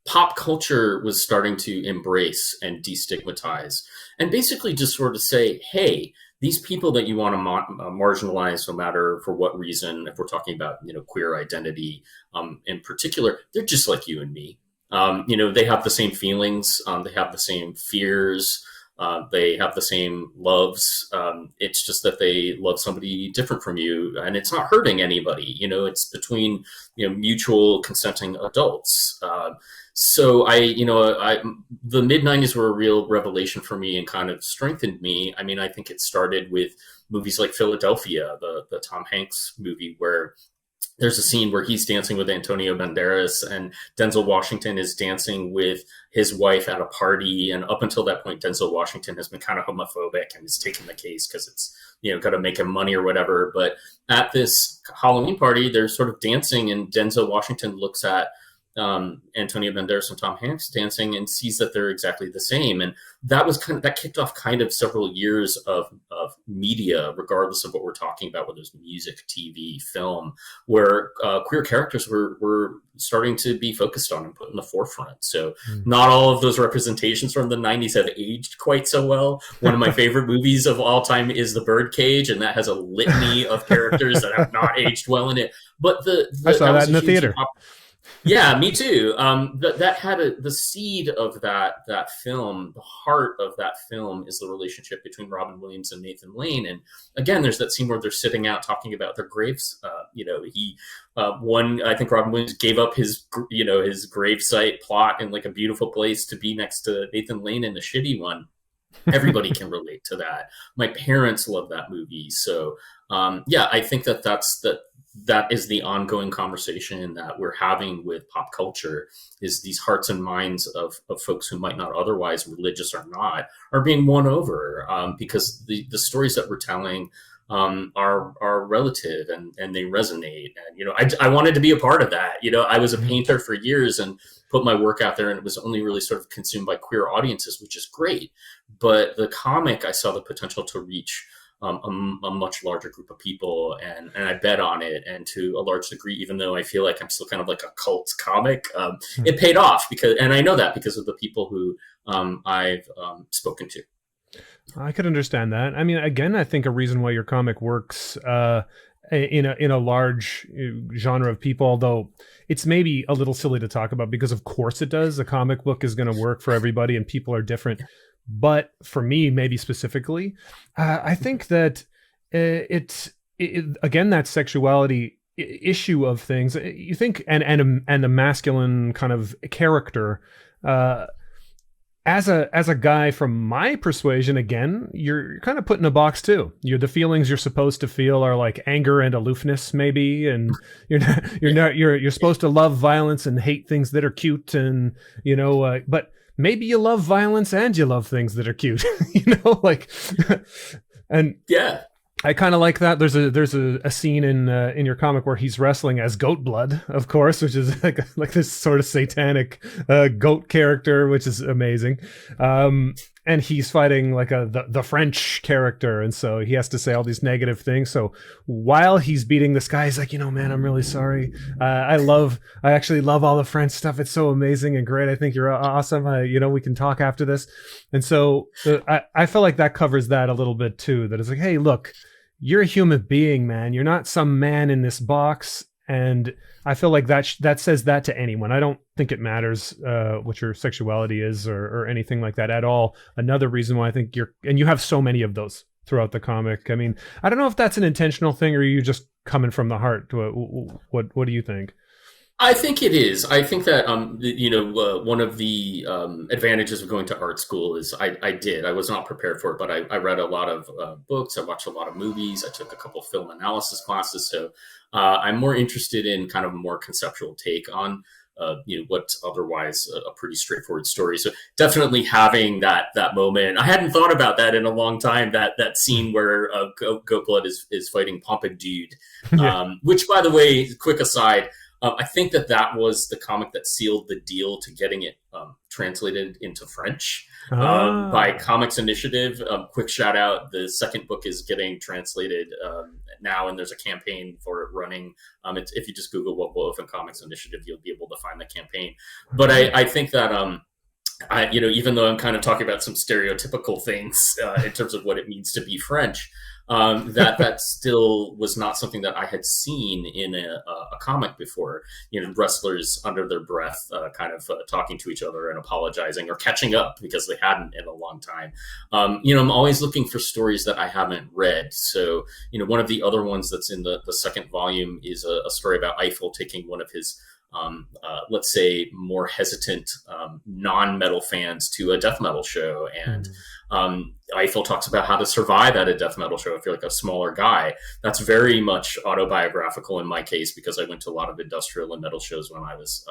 pop culture was starting to embrace and destigmatize, and basically just sort of say, hey, these people that you want to marginalize, no matter for what reason, if we're talking about queer identity in particular, they're just like you and me. They have the same feelings, they have the same fears, they have the same loves. It's just that they love somebody different from you, and it's not hurting anybody. It's between mutual consenting adults. So the mid 90s were a real revelation for me and kind of strengthened me. I mean, I think it started with movies like Philadelphia, the Tom Hanks movie, where there's a scene where he's dancing with Antonio Banderas and Denzel Washington is dancing with his wife at a party. And up until that point, Denzel Washington has been kind of homophobic and is taking the case because it's, got to make him money or whatever. But at this Halloween party, they're sort of dancing, and Denzel Washington looks at Antonio Banderas and Tom Hanks dancing and sees that they're exactly the same. And that kicked off kind of several years of media, regardless of what we're talking about, whether it's music, TV, film, where queer characters were starting to be focused on and put in the forefront. So not all of those representations from the 90s have aged quite so well. One of my favorite movies of all time is The Birdcage, and that has a litany of characters that have not aged well in it. But I saw that in the theater. Yeah, me too. That had the seed of that film. The heart of that film is the relationship between Robin Williams and Nathan Lane. And again, there's that scene where they're sitting out talking about their graves. I think Robin Williams gave up his gravesite plot in like a beautiful place to be next to Nathan Lane in the shitty one. Everybody can relate to that. My parents love that movie. So I think that is the ongoing conversation that we're having with pop culture, is these hearts and minds of folks who might not otherwise, religious or not, are being won over because the stories that we're telling are relative and they resonate. And, I wanted to be a part of that. I was a painter for years and put my work out there, and it was only really sort of consumed by queer audiences, which is great. But the comic, I saw the potential to reach a much larger group of people, and I bet on it. And to a large degree, even though I feel like I'm still kind of like a cult comic, it paid off and I know that because of the people who I've spoken to. I could understand that. I mean, again, I think a reason why your comic works in a large genre of people, although it's maybe a little silly to talk about because of course it does. A comic book is going to work for everybody and people are different. But for me, maybe specifically, I think that again, that sexuality issue of things, you think, and the masculine kind of character, as a guy from my persuasion, again, you're kind of put in a box too. The feelings you're supposed to feel are like anger and aloofness, maybe, and you're supposed to love violence and hate things that are cute, and but maybe you love violence and you love things that are cute, and yeah. I kind of like that. There's a scene in your comic where he's wrestling as Goat Blood, of course, which is like this sort of satanic goat character, which is amazing. and he's fighting like the French character, and so he has to say all these negative things. So while he's beating this guy, he's like, man, I'm really sorry. I actually love all the French stuff. It's so amazing and great. I think you're awesome. We can talk after this. And so I feel like that covers that a little bit too. That it's like, hey, look, you're a human being, man. You're not some man in this box. And I feel like that says that to anyone. I don't think it matters what your sexuality is or anything like that at all. Another reason why I think you have so many of those throughout the comic. I mean, I don't know if that's an intentional thing or are you just coming from the heart. What do you think? I think it is. I think that one of the advantages of going to art school is I was not prepared for it, but I read a lot of books. I watched a lot of movies. I took a couple film analysis classes. So I'm more interested in kind of a more conceptual take on what's otherwise a pretty straightforward story. So definitely having that moment. I hadn't thought about that in a long time. That scene where Goat Blood is fighting Pompadour, which, by the way, quick aside. I think that was the comic that sealed the deal to getting it translated into French by Comics Initiative. Quick shout out. The second book is getting translated now, and there's a campaign for it running. If you just Google Wuvable Oaf and Comics Initiative, you'll be able to find the campaign. But I think that even though I'm kind of talking about some stereotypical things in terms of what it means to be French, that still was not something that I had seen in a comic before. Wrestlers under their breath, kind of talking to each other and apologizing or catching up because they hadn't in a long time. I'm always looking for stories that I haven't read. So, one of the other ones that's in the second volume is a story about Eiffel taking one of his let's say more hesitant non-metal fans to a death metal show, and Eiffel talks about how to survive at a death metal show if you're like a smaller guy. That's very much autobiographical in my case because I went to a lot of industrial and metal shows when I was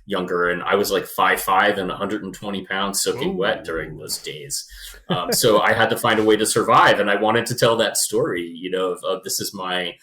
younger, and I was like 5'5" and 120 pounds soaking wet during those days. So I had to find a way to survive, and I wanted to tell that story, of this is my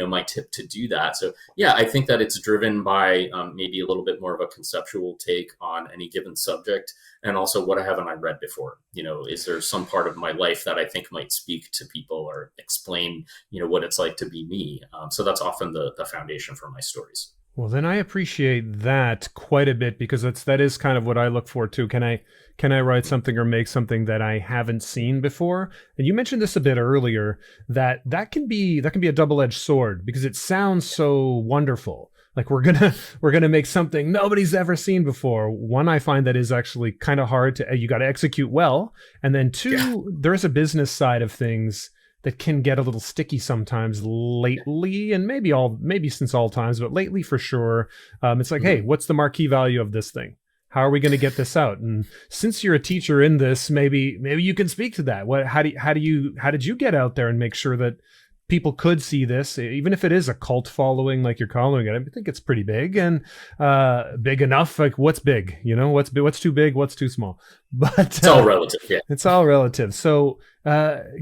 my tip to do that. So yeah, I think that it's driven by maybe a little bit more of a conceptual take on any given subject, and also what haven't I read before? Is there some part of my life that I think might speak to people or explain what it's like to be me? So that's often the foundation for my stories. Well, then I appreciate that quite a bit because that is kind of what I look for too. Can I write something or make something that I haven't seen before? And you mentioned this a bit earlier that can be a double-edged sword because it sounds so wonderful. Like we're gonna make something nobody's ever seen before. One, I find that is actually kind of hard to. You got to execute well, and then two, there is a business side of things that can get a little sticky sometimes lately, and maybe since all times, but lately for sure. It's like, hey, what's the marquee value of this thing? How are we going to get this out? And since you're a teacher in this, maybe you can speak to that. How did you get out there and make sure that people could see this, even if it is a cult following, like you're calling it? I think it's pretty big and big enough. Like, what's big? What's too big? What's too small? But it's all relative. Yeah, it's all relative. So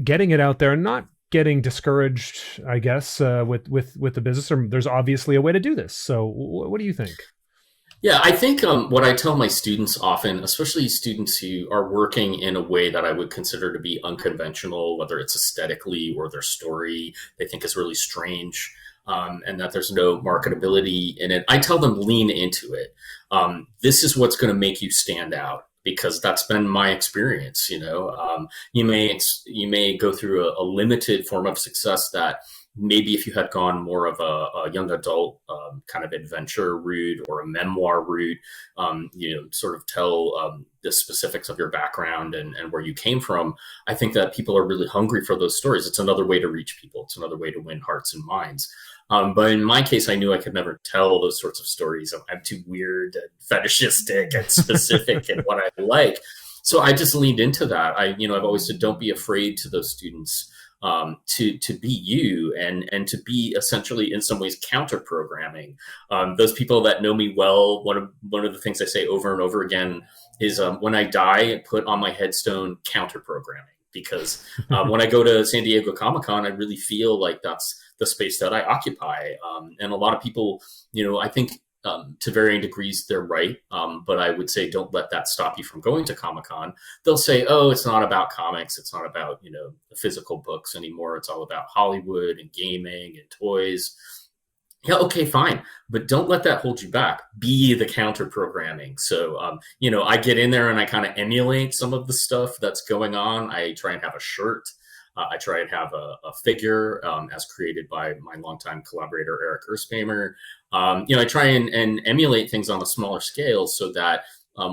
getting it out there and not getting discouraged, I guess, with the business. Or there's obviously a way to do this. So what do you think? Yeah, I think what I tell my students often, especially students who are working in a way that I would consider to be unconventional, whether it's aesthetically or their story they think is really strange, and that there's no marketability in it, I tell them lean into it. This is what's going to make you stand out, because that's been my experience. You may go through a limited form of success that maybe if you had gone more of a young adult kind of adventure route or a memoir route, sort of tell the specifics of your background and where you came from, I think that people are really hungry for those stories. It's another way to reach people. It's another way to win hearts and minds. But in my case, I knew I could never tell those sorts of stories. I'm too weird and fetishistic and specific in what I like. So I just leaned into that. I've always said, don't be afraid to those students to be you and to be essentially in some ways counter programming. Those people that know me well, one of the things I say over and over again is when I die, put on my headstone counter programming, because when I go to San Diego Comic-Con, I really feel like that's the space that I occupy. And a lot of people, I think to varying degrees, they're right. But I would say don't let that stop you from going to Comic-Con. They'll say, oh, it's not about comics. It's not about, the physical books anymore. It's all about Hollywood and gaming and toys. Yeah, okay, fine. But don't let that hold you back. Be the counter programming. So, I get in there and I kind of emulate some of the stuff that's going on. I try and have a shirt. I try and have a figure as created by my longtime collaborator, Eric Erspamer. I try and emulate things on a smaller scale so that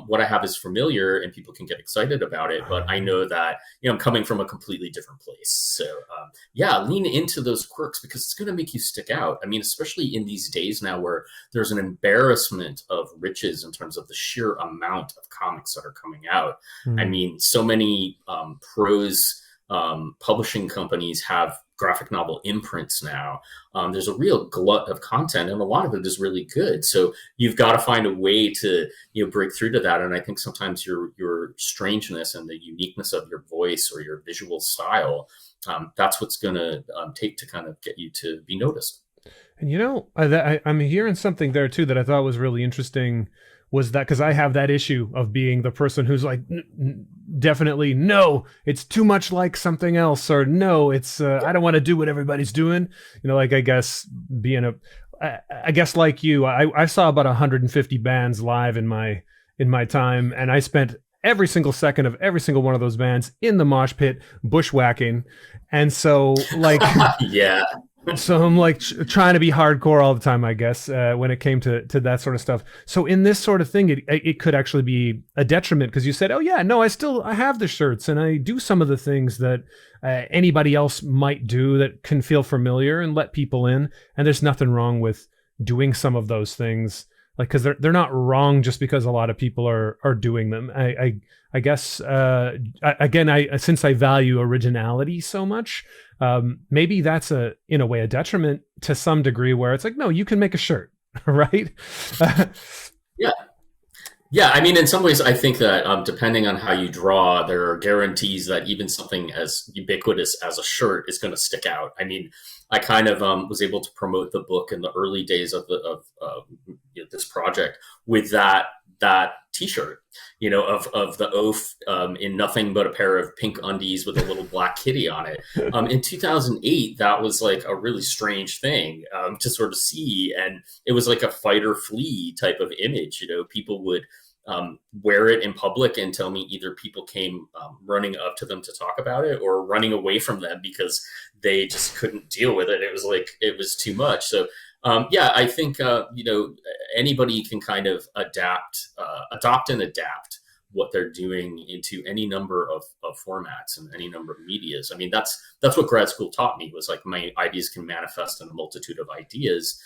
what I have is familiar and people can get excited about it. But I know that, I'm coming from a completely different place. So, lean into those quirks because it's going to make you stick out. I mean, especially in these days now where there's an embarrassment of riches in terms of the sheer amount of comics that are coming out. I mean, so many prose publishing companies have graphic novel imprints now. There's a real glut of content, and a lot of it is really good. So you've got to find a way to break through to that. And I think sometimes your strangeness and the uniqueness of your voice or your visual style, that's what's going to take to kind of get you to be noticed. And I'm hearing something there too that I thought was really interesting. Was that because I have that issue of being the person who's like, definitely no, it's too much like something else, or no, it's I don't want to do what everybody's doing. I guess I guess like you, I saw about 150 bands live in my time, and I spent every single second of every single one of those bands in the mosh pit bushwhacking, and so like yeah. So I'm like trying to be hardcore all the time, I guess, when it came to that sort of stuff. So in this sort of thing, it could actually be a detriment because you said, oh yeah, no, I have the shirts and I do some of the things that anybody else might do that can feel familiar and let people in. And there's nothing wrong with doing some of those things, like, because they're not wrong just because a lot of people are doing them. I guess since I value originality so much, maybe that's in a way a detriment to some degree where it's like, no, you can make a shirt, right? Yeah. I mean, in some ways, I think that depending on how you draw, there are guarantees that even something as ubiquitous as a shirt is going to stick out. I mean, I kind of was able to promote the book in the early days of this project with that T-shirt, of the oaf in nothing but a pair of pink undies with a little black kitty on it. In 2008, that was like a really strange thing to sort of see, and it was like a fight or flee type of image. People would wear it in public and tell me either people came running up to them to talk about it or running away from them because they just couldn't deal with it. It was like it was too much. So. I think, anybody can kind of adopt and adapt what they're doing into any number of formats and any number of medias. I mean, that's what grad school taught me, was like my ideas can manifest in a multitude of ideas.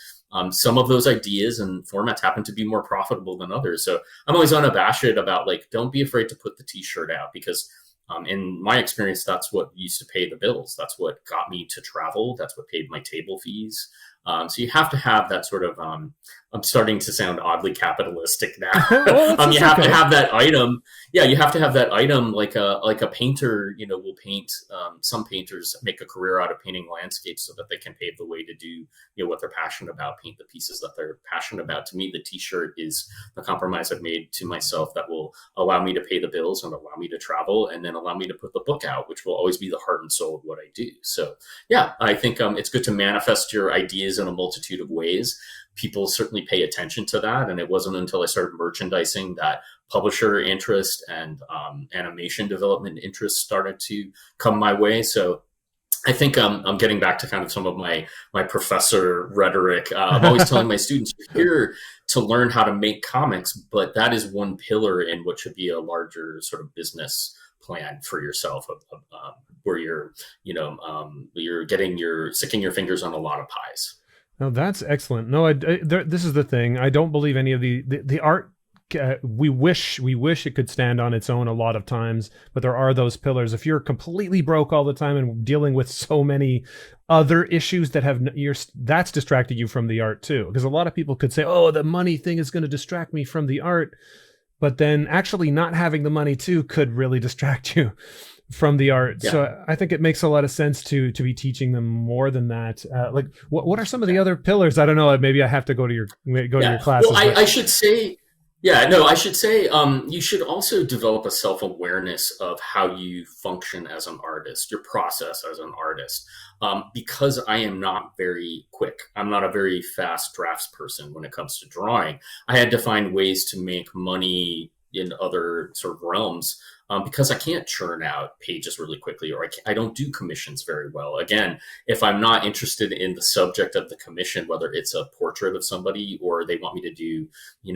Some of those ideas and formats happen to be more profitable than others. So I'm always unabashed about like, don't be afraid to put the T-shirt out because in my experience, that's what used to pay the bills. That's what got me to travel. That's what paid my table fees. So you have to have that sort of, I'm starting to sound oddly capitalistic now. Well, you have to have that item. Yeah, you have to have that item like a painter, will paint. Some painters make a career out of painting landscapes so that they can pave the way to do, what they're passionate about, paint the pieces that they're passionate about. To me, the T-shirt is the compromise I've made to myself that will allow me to pay the bills and allow me to travel and then allow me to put the book out, which will always be the heart and soul of what I do. So yeah, I think it's good to manifest your ideas in a multitude of ways. People certainly pay attention to that. And it wasn't until I started merchandising that publisher interest and animation development interest started to come my way. So I think I'm getting back to kind of some of my professor rhetoric. I'm always telling my students, you're here to learn how to make comics, but that is one pillar in what should be a larger sort of business plan for yourself, where you're sticking your fingers on a lot of pies. No, that's excellent. No, this is the thing. I don't believe any of the art. We wish it could stand on its own a lot of times, but there are those pillars. If you're completely broke all the time and dealing with so many other issues that that's distracted you from the art too. Because a lot of people could say, "Oh, the money thing is going to distract me from the art," but then actually not having the money too could really distract you from the art. Yeah. So I think it makes a lot of sense to be teaching them more than that. Like, what are some of the other pillars? I don't know. Maybe I have to go to your classes. Well, I should say, yeah, no, I should say, you should also develop a self awareness of how you function as an artist, your process as an artist. Because I am not very quick. I'm not a very fast drafts person when it comes to drawing. I had to find ways to make money in other sort of realms, because I can't churn out pages really quickly, or I don't do commissions very well. Again, if I'm not interested in the subject of the commission, whether it's a portrait of somebody or they want me to do,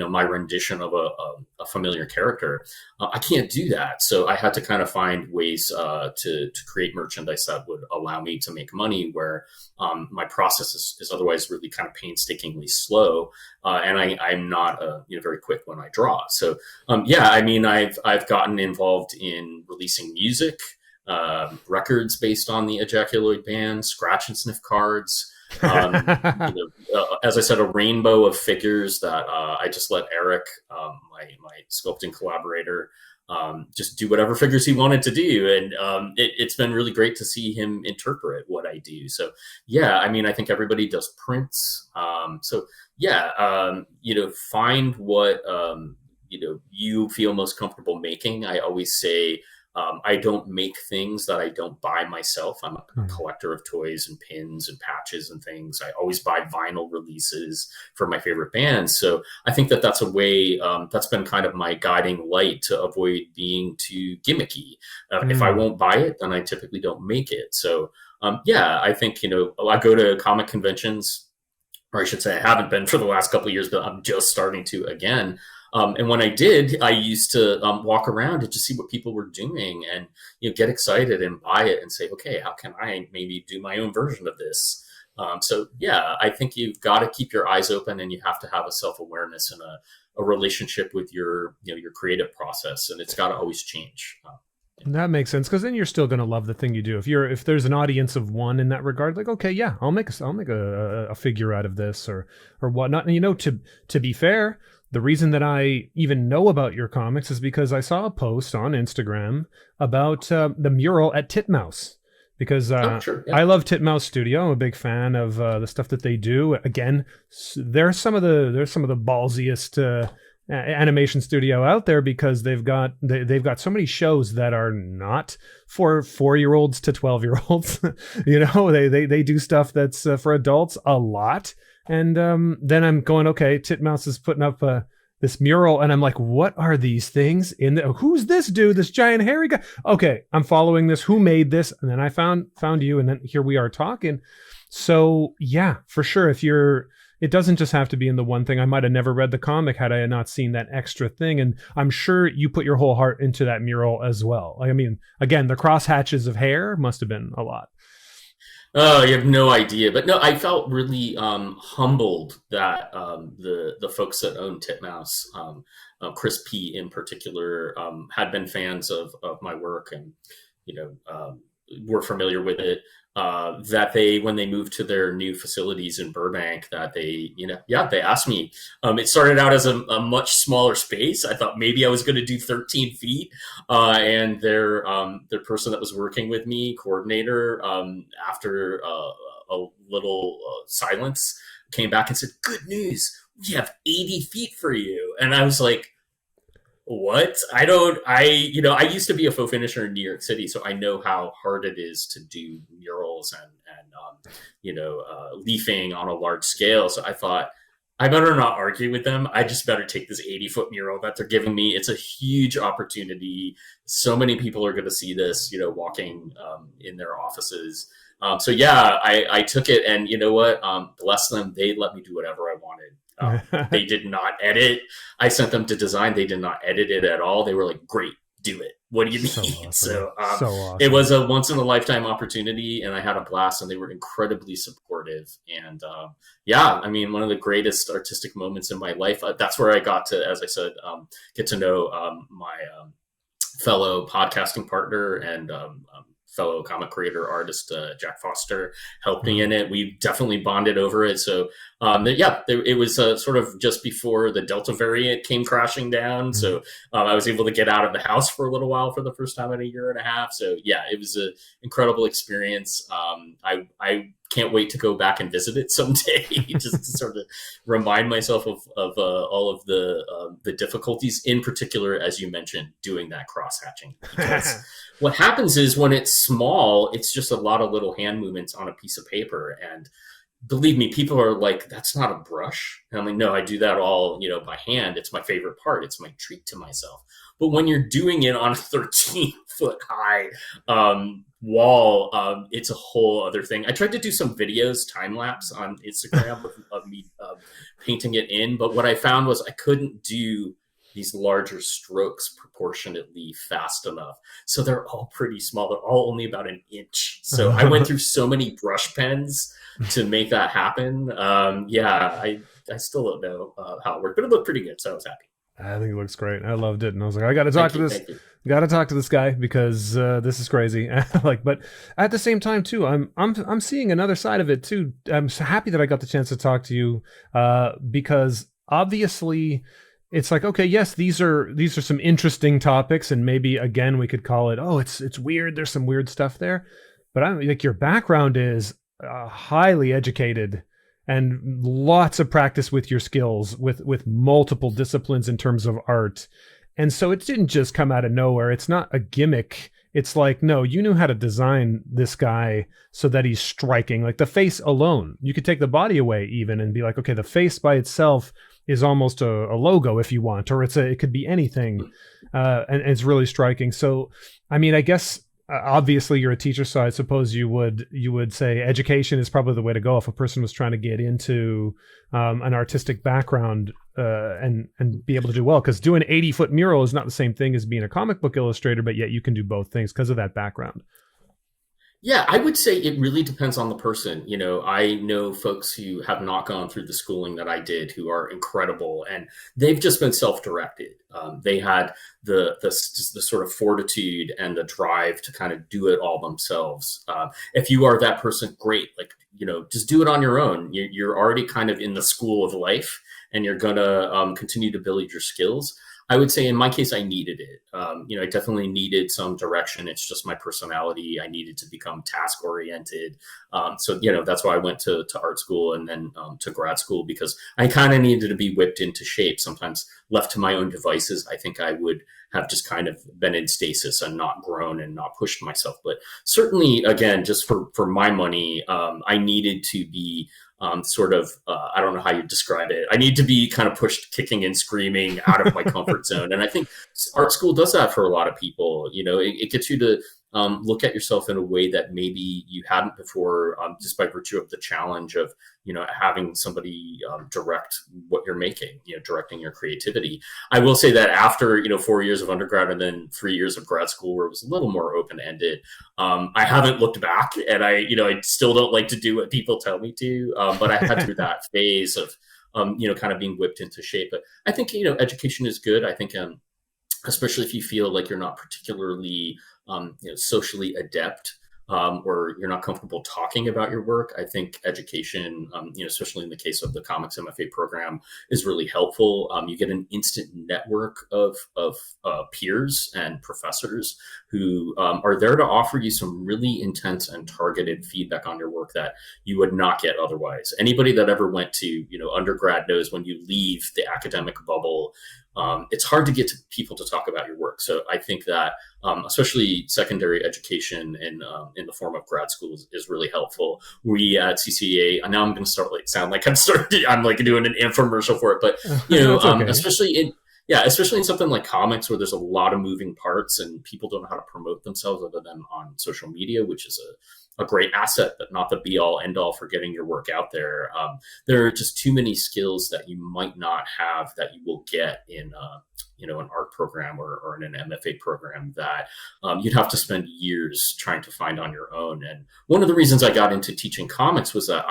my rendition of a familiar character, I can't do that. So I had to kind of find ways to create merchandise that would allow me to make money, where my process is otherwise really kind of painstakingly slow, and I'm not very quick when I draw. So I mean, I've gotten involved in releasing music, records based on the Ejaculoid band, scratch and sniff cards. As I said, a rainbow of figures that I just let Eric, my sculpting collaborator, just do whatever figures he wanted to do. And it's been really great to see him interpret what I do. So, I mean, I think everybody does prints. Find what, you feel most comfortable making. I always say, I don't make things that I don't buy myself. I'm a collector of toys and pins and patches and things. I always buy vinyl releases for my favorite bands. So I think that's a way, that's been kind of my guiding light to avoid being too gimmicky. If I won't buy it, then I typically don't make it. So I think, I go to comic conventions, or I should say I haven't been for the last couple of years, but I'm just starting to again. And when I did, I used to walk around and just see what people were doing and, get excited and buy it and say, okay, how can I maybe do my own version of this? I think you've got to keep your eyes open, and you have to have a self-awareness and a relationship with your creative process, and it's got to always change. That makes sense, because then you're still going to love the thing you do. If there's an audience of one in that regard, like, okay, yeah, I'll make a figure out of this or whatnot. And to be fair, the reason that I even know about your comics is because I saw a post on Instagram about the mural at Titmouse. Because Sure, yeah. I love Titmouse Studio. I'm a big fan of the stuff that they do. Again, there's some of the ballsiest animation studio out there, because they've got so many shows that are not for 4-year-olds to 12-year-olds. They do stuff that's for adults a lot. And then I'm going, okay, Titmouse is putting up this mural, and I'm like, what are these things? Who's this dude? This giant hairy guy? Okay, I'm following this. Who made this? And then I found you, and then here we are talking. So yeah, for sure. It doesn't just have to be in the one thing. I might have never read the comic had I not seen that extra thing. And I'm sure you put your whole heart into that mural as well. I mean, again, the crosshatches of hair must have been a lot. Oh, you have no idea. But no, I felt really humbled that the folks that own Titmouse, Chris P in particular, had been fans of my work, and were familiar with it. That when they moved to their new facilities in Burbank, that they asked me. It started out as a much smaller space. I thought maybe I was going to do 13 feet. And their person that was working with me, coordinator, after a little silence, came back and said, "Good news, we have 80 feet for you." And I was like, what? I used to be a faux finisher in New York City, so I know how hard it is to do murals and leafing on a large scale. So I thought, I better not argue with them. I just better take this 80-foot mural that they're giving me. It's a huge opportunity. So many people are going to see this, walking in their offices. I took it, and you know what? Bless them. They let me do whatever I wanted. They did not edit. I sent them to design. They did not edit it at all. They were like, great, do it. What do you need? Awesome. So awesome. It was a once in a lifetime opportunity, and I had a blast, and they were incredibly supportive. And one of the greatest artistic moments in my life. That's where I got to, as I said, get to know my fellow podcasting partner and fellow comic creator artist Jack Foster helped me in it. We definitely bonded over it. So it was sort of just before the Delta variant came crashing down. So I was able to get out of the house for a little while for the first time in a year and a half. So yeah, it was an incredible experience. I can't wait to go back and visit it someday, just to sort of remind myself of all of the difficulties, in particular, as you mentioned, doing that cross hatching. Because what happens is when it's small, it's just a lot of little hand movements on a piece of paper. And believe me, people are like, that's not a brush. And I'm like, no, I do that all, by hand. It's my favorite part. It's my treat to myself. But when you're doing it on a 13-foot high wall, it's a whole other thing. I tried to do some videos, time lapse on Instagram of me painting it in. But what I found was I couldn't do these larger strokes proportionately fast enough. So they're all pretty small. They're all only about an inch. So I went through so many brush pens to make that happen. I still don't know how it worked, but it looked pretty good. So I was happy. I think it looks great. I loved it. And I was like, I got to talk to this. Got to talk to this guy because this is crazy. But at the same time too, I'm seeing another side of it too. I'm so happy that I got the chance to talk to you because obviously it's like, okay, yes, these are some interesting topics, and maybe again we could call it, oh, it's weird. There's some weird stuff there, but I'm like, your background is highly educated and lots of practice with your skills with multiple disciplines in terms of art. And so it didn't just come out of nowhere. It's not a gimmick. It's like, no, you knew how to design this guy so that he's striking. Like the face alone, you could take the body away even and be like, okay, the face by itself is almost a logo if you want, or it could be anything. And it's really striking. So, I mean, I guess obviously you're a teacher, so I suppose you would say education is probably the way to go if a person was trying to get into an artistic background and be able to do well. Because doing an 80-foot mural is not the same thing as being a comic book illustrator, but yet you can do both things because of that background. Yeah, I would say it really depends on the person. I know folks who have not gone through the schooling that I did who are incredible, and they've just been self-directed. They had the sort of fortitude and the drive to kind of do it all themselves. If you are that person, great. Like, just do it on your own. You're already kind of in the school of life, and you're going to continue to build your skills. I would say in my case, I needed it. I definitely needed some direction. It's just my personality. I needed to become task oriented. So that's why I went to art school and then to grad school, because I kind of needed to be whipped into shape. Sometimes left to my own devices, I think I would have just kind of been in stasis and not grown and not pushed myself. But certainly, again, just for my money, I needed to be I don't know how you describe it. I need to be kind of pushed kicking and screaming out of my comfort zone. And I think art school does that for a lot of people. It gets you to look at yourself in a way that maybe you hadn't before, just by virtue of the challenge of, having somebody direct what you're making, directing your creativity. I will say that after, 4 years of undergrad and then 3 years of grad school where it was a little more open-ended, I haven't looked back, and I still don't like to do what people tell me to, but I had through that phase of, kind of being whipped into shape. But I think, education is good. I think, especially if you feel like you're not particularly socially adept, or you're not comfortable talking about your work. I think education, especially in the case of the Comics MFA program, is really helpful. You get an instant network of peers and professors who are there to offer you some really intense and targeted feedback on your work that you would not get otherwise. Anybody that ever went to undergrad knows when you leave the academic bubble, it's hard to get to people to talk about your work. So I think that especially secondary education in the form of grad school is really helpful. We at CCA, and now I'm going to start sound like I'm like doing an infomercial for it, but okay. especially in something like comics where there's a lot of moving parts and people don't know how to promote themselves other than on social media, which is a great asset, but not the be all end all for getting your work out there. There are just too many skills that you might not have that you will get in, an art program or in an MFA program that you'd have to spend years trying to find on your own. And one of the reasons I got into teaching comics was that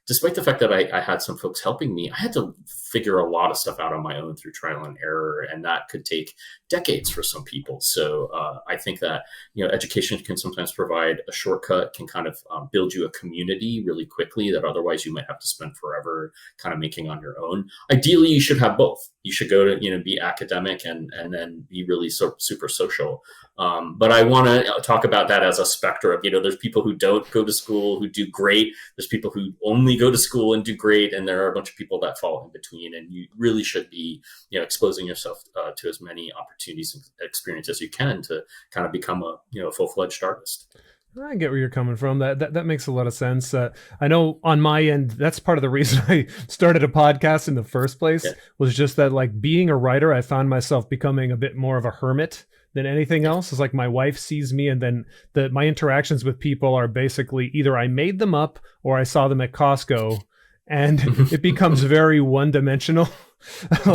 despite the fact that I had some folks helping me, I had to figure a lot of stuff out on my own through trial and error, and that could take decades for some people. So I think that education can sometimes provide a shortcut, can kind of build you a community really quickly that otherwise you might have to spend forever kind of making on your own. Ideally, you should have both. You should go to be academic and then be really super social. But I want to talk about that as a spectrum. There's people who don't go to school who do great. There's people who only go to school and do great, and there are a bunch of people that fall in between. And you really should be exposing yourself to as many opportunities and experiences as you can to kind of become a full-fledged artist. I get where you're coming from. That makes a lot of sense. I know on my end, that's part of the reason I started a podcast in the first place, was just that, like, being a writer, I found myself becoming a bit more of a hermit than anything else. It's like my wife sees me, and then my interactions with people are basically either I made them up or I saw them at Costco, and it becomes very one-dimensional.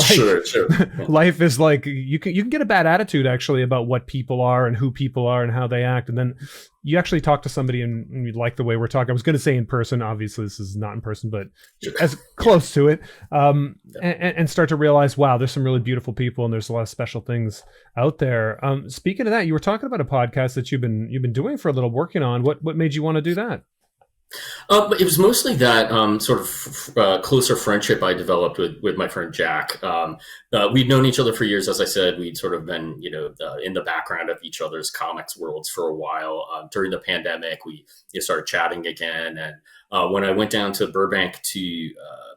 Sure. Life is like you can get a bad attitude actually about what people are and who people are and how they act, and then you actually talk to somebody and you like the way we're talking. I was going to say in person, obviously this is not in person, but as close to it, and start to realize, wow, there's some really beautiful people and there's a lot of special things out there. Speaking of that, you were talking about a podcast that you've been doing for a little, working on. What made you want to do that? It was mostly that sort of closer friendship I developed with my friend Jack. We'd known each other for years. As I said, we'd sort of been, in the background of each other's comics worlds for a while. During the pandemic, we started chatting again. And when I went down to Burbank to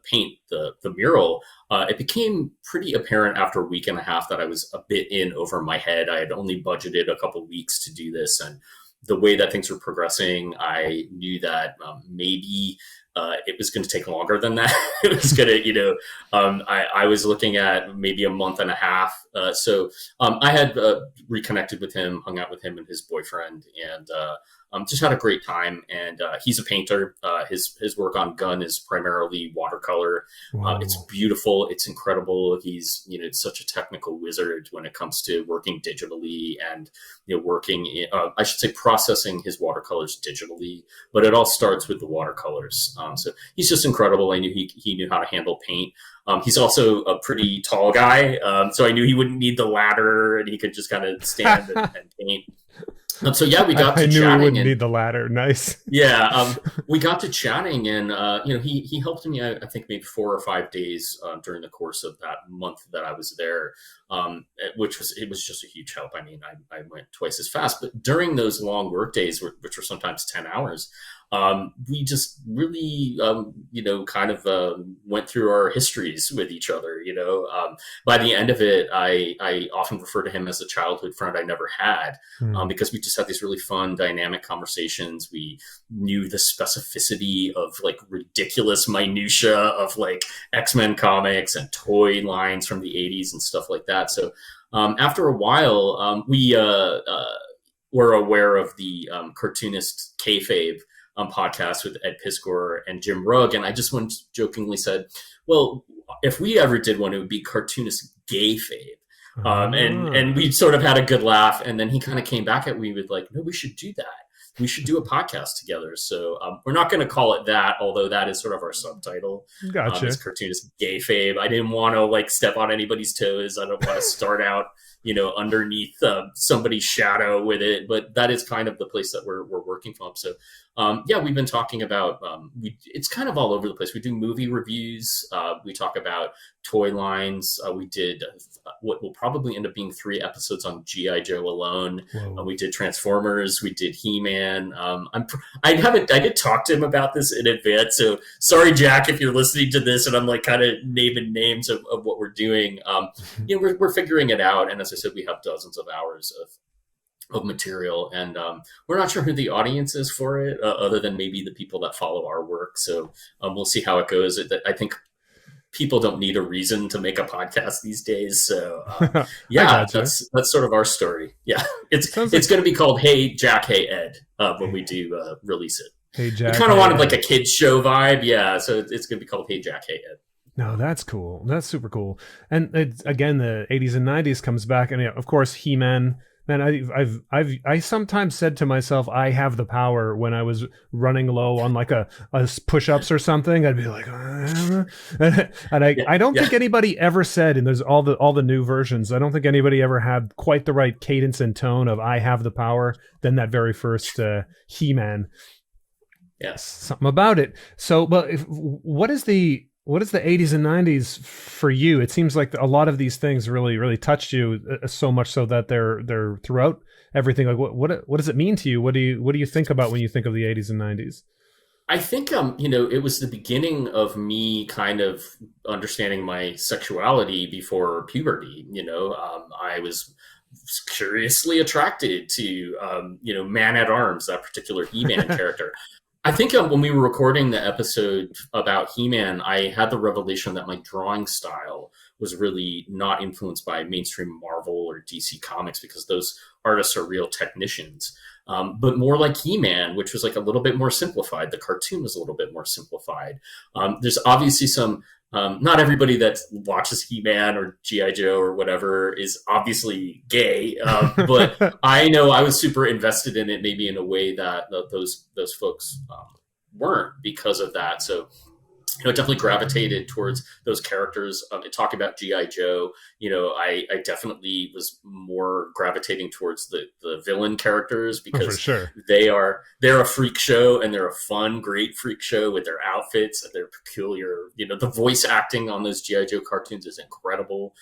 paint the mural, it became pretty apparent after a week and a half that I was a bit in over my head. I had only budgeted a couple weeks to do this, and the way that things were progressing, I knew that maybe it was going to take longer than that. It was going to, I was looking at maybe a month and a half. So I had reconnected with him, hung out with him and his boyfriend, and just had a great time. And he's a painter. His work on Gun is primarily watercolor. Wow. It's beautiful. It's incredible. He's such a technical wizard when it comes to working digitally and working. I should say processing his watercolors digitally. But it all starts with the watercolors. So he's just incredible. I knew he knew how to handle paint. He's also a pretty tall guy, so I knew he wouldn't need the ladder, and he could just kind of stand and paint. So yeah, we got to chatting. I knew he wouldn't need the ladder. Nice. Yeah, we got to chatting, and he helped me. I think maybe 4 or 5 days during the course of that month that I was there, which was just a huge help. I mean, I went twice as fast, but during those long work days, which were sometimes 10 hours. We just really, kind of went through our histories with each other. By the end of it, I often refer to him as a childhood friend I never had, because we just had these really fun, dynamic conversations. We knew the specificity of like ridiculous minutia of like X-Men comics and toy lines from the 80s and stuff like that. So after a while, we were aware of the cartoonist kayfabe podcast with Ed Piskor and Jim Rugg, and I just once jokingly said, well, if we ever did one, it would be cartoonist gayfabe. And we sort of had a good laugh, and then he kind of came back at me with like, no, we should do that. We should do a podcast together. So we're not going to call it that, although that is sort of our subtitle. Gotcha. It's cartoonist gayfabe. I didn't want to like step on anybody's toes. I don't want to start out underneath somebody's shadow with it, but that is kind of the place that we're working from. So we've been talking about, it's kind of all over the place. We do movie reviews. We talk about toy lines. We did what will probably end up being 3 episodes on G.I. Joe alone. We did Transformers. We did He-Man. I did talk to him about this in advance. So sorry, Jack, if you're listening to this and I'm like kind of naming names of what we're doing. We're figuring it out. And as I said, we have dozens of hours of material, and we're not sure who the audience is for it, other than maybe the people that follow our work. So we'll see how it goes. I think people don't need a reason to make a podcast these days. So that's sort of our story. Yeah, it's going to be called Hey Jack, Hey Ed when we do release it. Hey Jack. We kind of wanted like a kids show vibe. Yeah, so it's going to be called Hey Jack, Hey Ed. No, that's cool. That's super cool. And again, the 80s and 90s comes back, and of course, He-Man Man, I sometimes said to myself, I have the power when I was running low on like a push-ups or something. I'd be like, and Yeah, I don't yeah, think anybody ever said, and there's all the new versions. I don't think anybody ever had quite the right cadence and tone of "I have the power" than that very first He-Man. yeah. Something about it. So, well, what is the 80s and 90s for you? It seems like a lot of these things really touched you, so much so that they're throughout everything. Like what does it mean to you? What do you think about when you think of the 80s and 90s? I think it was the beginning of me kind of understanding my sexuality before puberty. I was curiously attracted to Man at Arms, that particular He-Man character. I think when we were recording the episode about He-Man, I had the revelation that my drawing style was really not influenced by mainstream Marvel or DC Comics, because those artists are real technicians, but more like He-Man, which was like a little bit more simplified. The cartoon was a little bit more simplified. There's obviously some not everybody that watches He-Man or G.I. Joe or whatever is obviously gay, but I know I was super invested in it, maybe in a way that those folks weren't, because of that. So definitely gravitated towards those characters. Talking about G.I. Joe, I definitely was more gravitating towards the villain characters, Oh, for because sure. they're a freak show, and they're a fun, great freak show with their outfits and their peculiar, the voice acting on those G.I. Joe cartoons is incredible.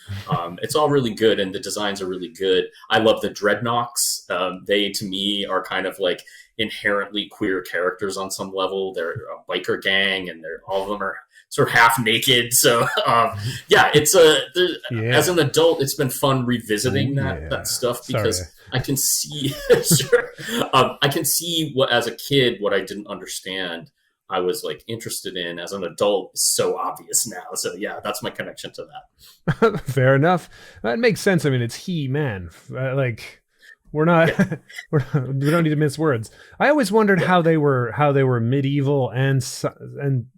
It's all really good, and the designs are really good. I love the Dreadnoks. They, to me, are kind of like inherently queer characters on some level. They're a biker gang, and all of them are sort of half naked. So yeah, as an adult, it's been fun revisiting that stuff, because Sorry. I can see sure, I can see what, as a kid, what I didn't understand, I was like interested in as an adult, is so obvious now. So yeah, that's my connection to that. Fair enough. That makes sense. I mean, it's He-Man. Like we're not, Yeah, we don't need to mince words. I always wondered yeah. how they were medieval and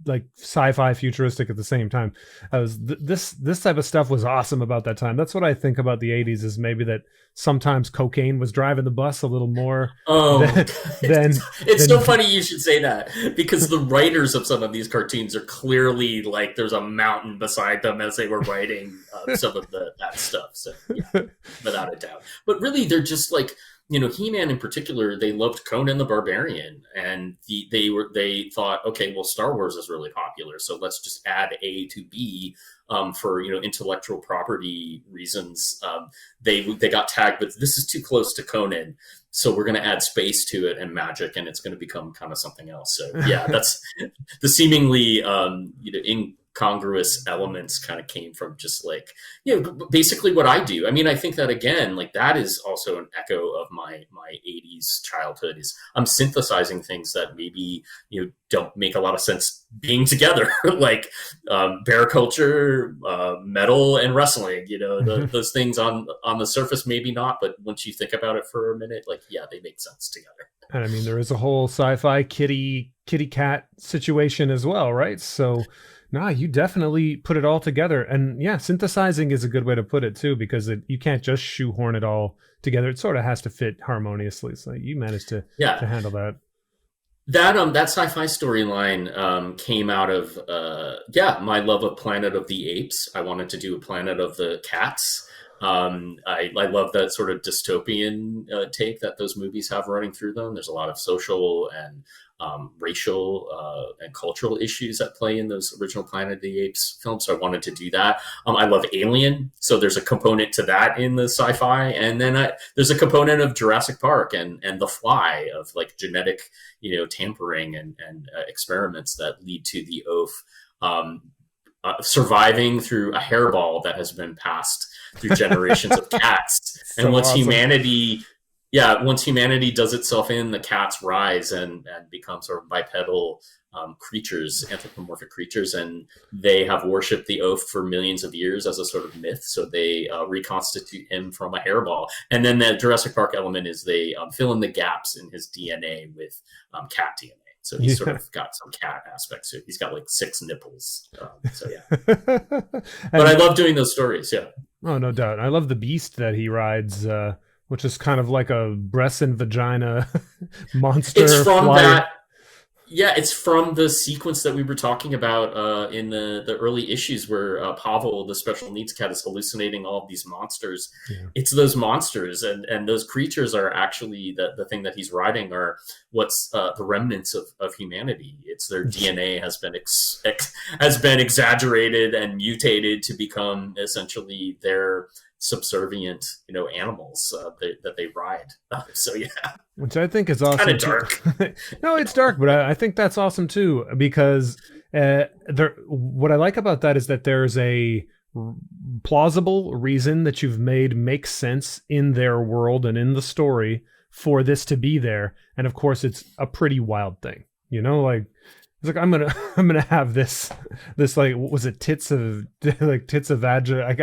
like sci-fi futuristic at the same time. This type of stuff was awesome about that time. That's what I think about the 80s, is maybe that sometimes cocaine was driving the bus a little more Oh, than than, it's so than funny you should say that, because the writers of some of these cartoons are clearly like there's a mountain beside them as they were writing some of that stuff. So yeah, without a doubt. But really, they're just like, He-Man in particular. They loved Conan the Barbarian, and they thought, okay, well, Star Wars is really popular, so let's just add A to B. For intellectual property reasons, they got tagged with, this is too close to Conan, so we're going to add space to it and magic, and it's going to become kind of something else. So yeah, that's the seemingly incongruous elements kind of came from just like basically what I do. I mean, I think that, again, like, that is also an echo of my 80s childhood. Is I'm synthesizing things that maybe don't make a lot of sense being together, like bear culture, metal, and wrestling. Those things on the surface maybe not, but once you think about it for a minute, like, yeah, they make sense together. And I mean, there is a whole sci-fi kitty cat situation as well, right? So, nah, you definitely put it all together. And yeah, synthesizing is a good way to put it too, because you can't just shoehorn it all together. It sort of has to fit harmoniously. So you managed to Yeah, handle that. that sci-fi storyline came out of my love of Planet of the Apes. I wanted to do a Planet of the Cats. I love that sort of dystopian take that those movies have running through them. There's a lot of social and racial and cultural issues at play in those original Planet of the Apes films. So I wanted to do that. I love Alien, so there's a component to that in the sci-fi, and then there's a component of Jurassic Park and The Fly, of like genetic, tampering and experiments that lead to the oaf surviving through a hairball that has been passed through generations of cats. So And once awesome. once humanity does itself in, the cats rise and become sort of bipedal creatures, anthropomorphic creatures, and they have worshipped the oaf for millions of years as a sort of myth. So they reconstitute him from a hairball. And then the Jurassic Park element is they fill in the gaps in his DNA with cat DNA. So he's sort of got some cat aspects. So he's got like 6 nipples. So yeah, but I love doing those stories. Yeah. Oh, no doubt. I love the beast that he rides. which is kind of like a breast and vagina It's monster from flying. that. Yeah, it's from the sequence that we were talking about in the early issues where Pavel, the special needs cat, is hallucinating all of these monsters. Yeah. It's those monsters, and those creatures are actually the thing that he's riding are what's the remnants of humanity. It's their DNA has been exaggerated and mutated to become essentially their subservient, animals that they ride. So yeah, Which I think is kind awesome of too. dark. No, it's dark, but I think that's awesome too because there. What I like about that is that there's a plausible reason that you've made makes sense in their world and in the story for this to be there, and of course, it's a pretty wild thing. Like it's like I'm gonna have this like what was it tits of I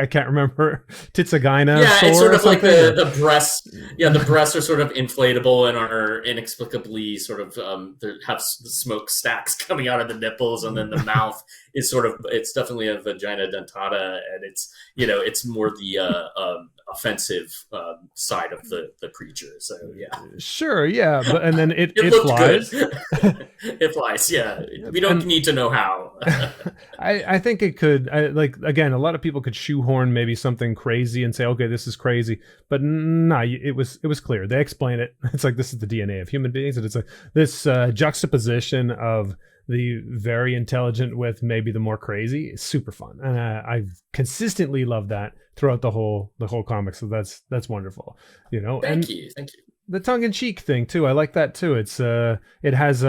can't remember titsagina Yeah, it's sore sort or of like something. the breasts. Yeah, the breasts are sort of inflatable and are inexplicably sort of have the smoke stacks coming out of the nipples, and then the mouth is it's definitely a vagina dentata, and it's more the offensive side of the creature. So yeah, Sure, yeah, but and then it it it looked good. flies. It flies. Yeah, we don't And need to know how. I think it could like again a lot of people could shoehorn maybe something crazy and say okay this is crazy, but nah, it was clear they explain it. It's like this is the DNA of human beings, and it's like this juxtaposition of the very intelligent with maybe the more crazy is super fun, and I've consistently loved that throughout the whole comic. So that's wonderful, and Thank you, thank you. the tongue-in-cheek thing too, I like that too. It has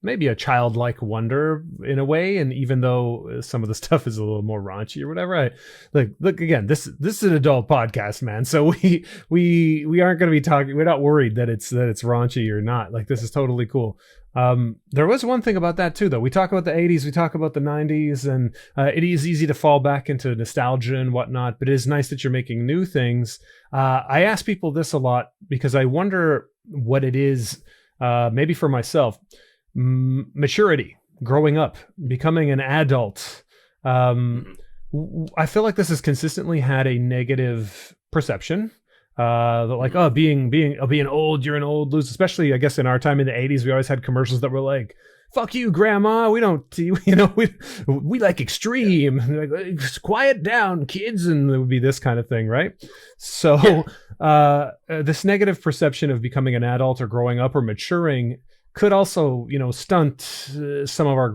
maybe a childlike wonder in a way, and even though some of the stuff is a little more raunchy or whatever, I like look again, this is an adult podcast, man, so we aren't going to be talking, we're not worried that it's raunchy or not. Like this is totally cool. There was one thing about that too, though. We talk about the 80s, we talk about the 90s, and it is easy to fall back into nostalgia and whatnot, but it is nice that you're making new things. I ask people this a lot because I wonder what it is, maybe for myself, maturity, growing up, becoming an adult. Um, Mhm. I feel like this has consistently had a negative perception. Like, Mhm. being old, you're an old loser. Especially, I guess, in our time in the 80s, we always had commercials that were like, "Fuck you, grandma. We don't, we like Yeah. extreme. Like, quiet down, kids," and it would be this kind of thing, right? Yeah. So, this negative perception of becoming an adult or growing up or maturing could also, stunt some of our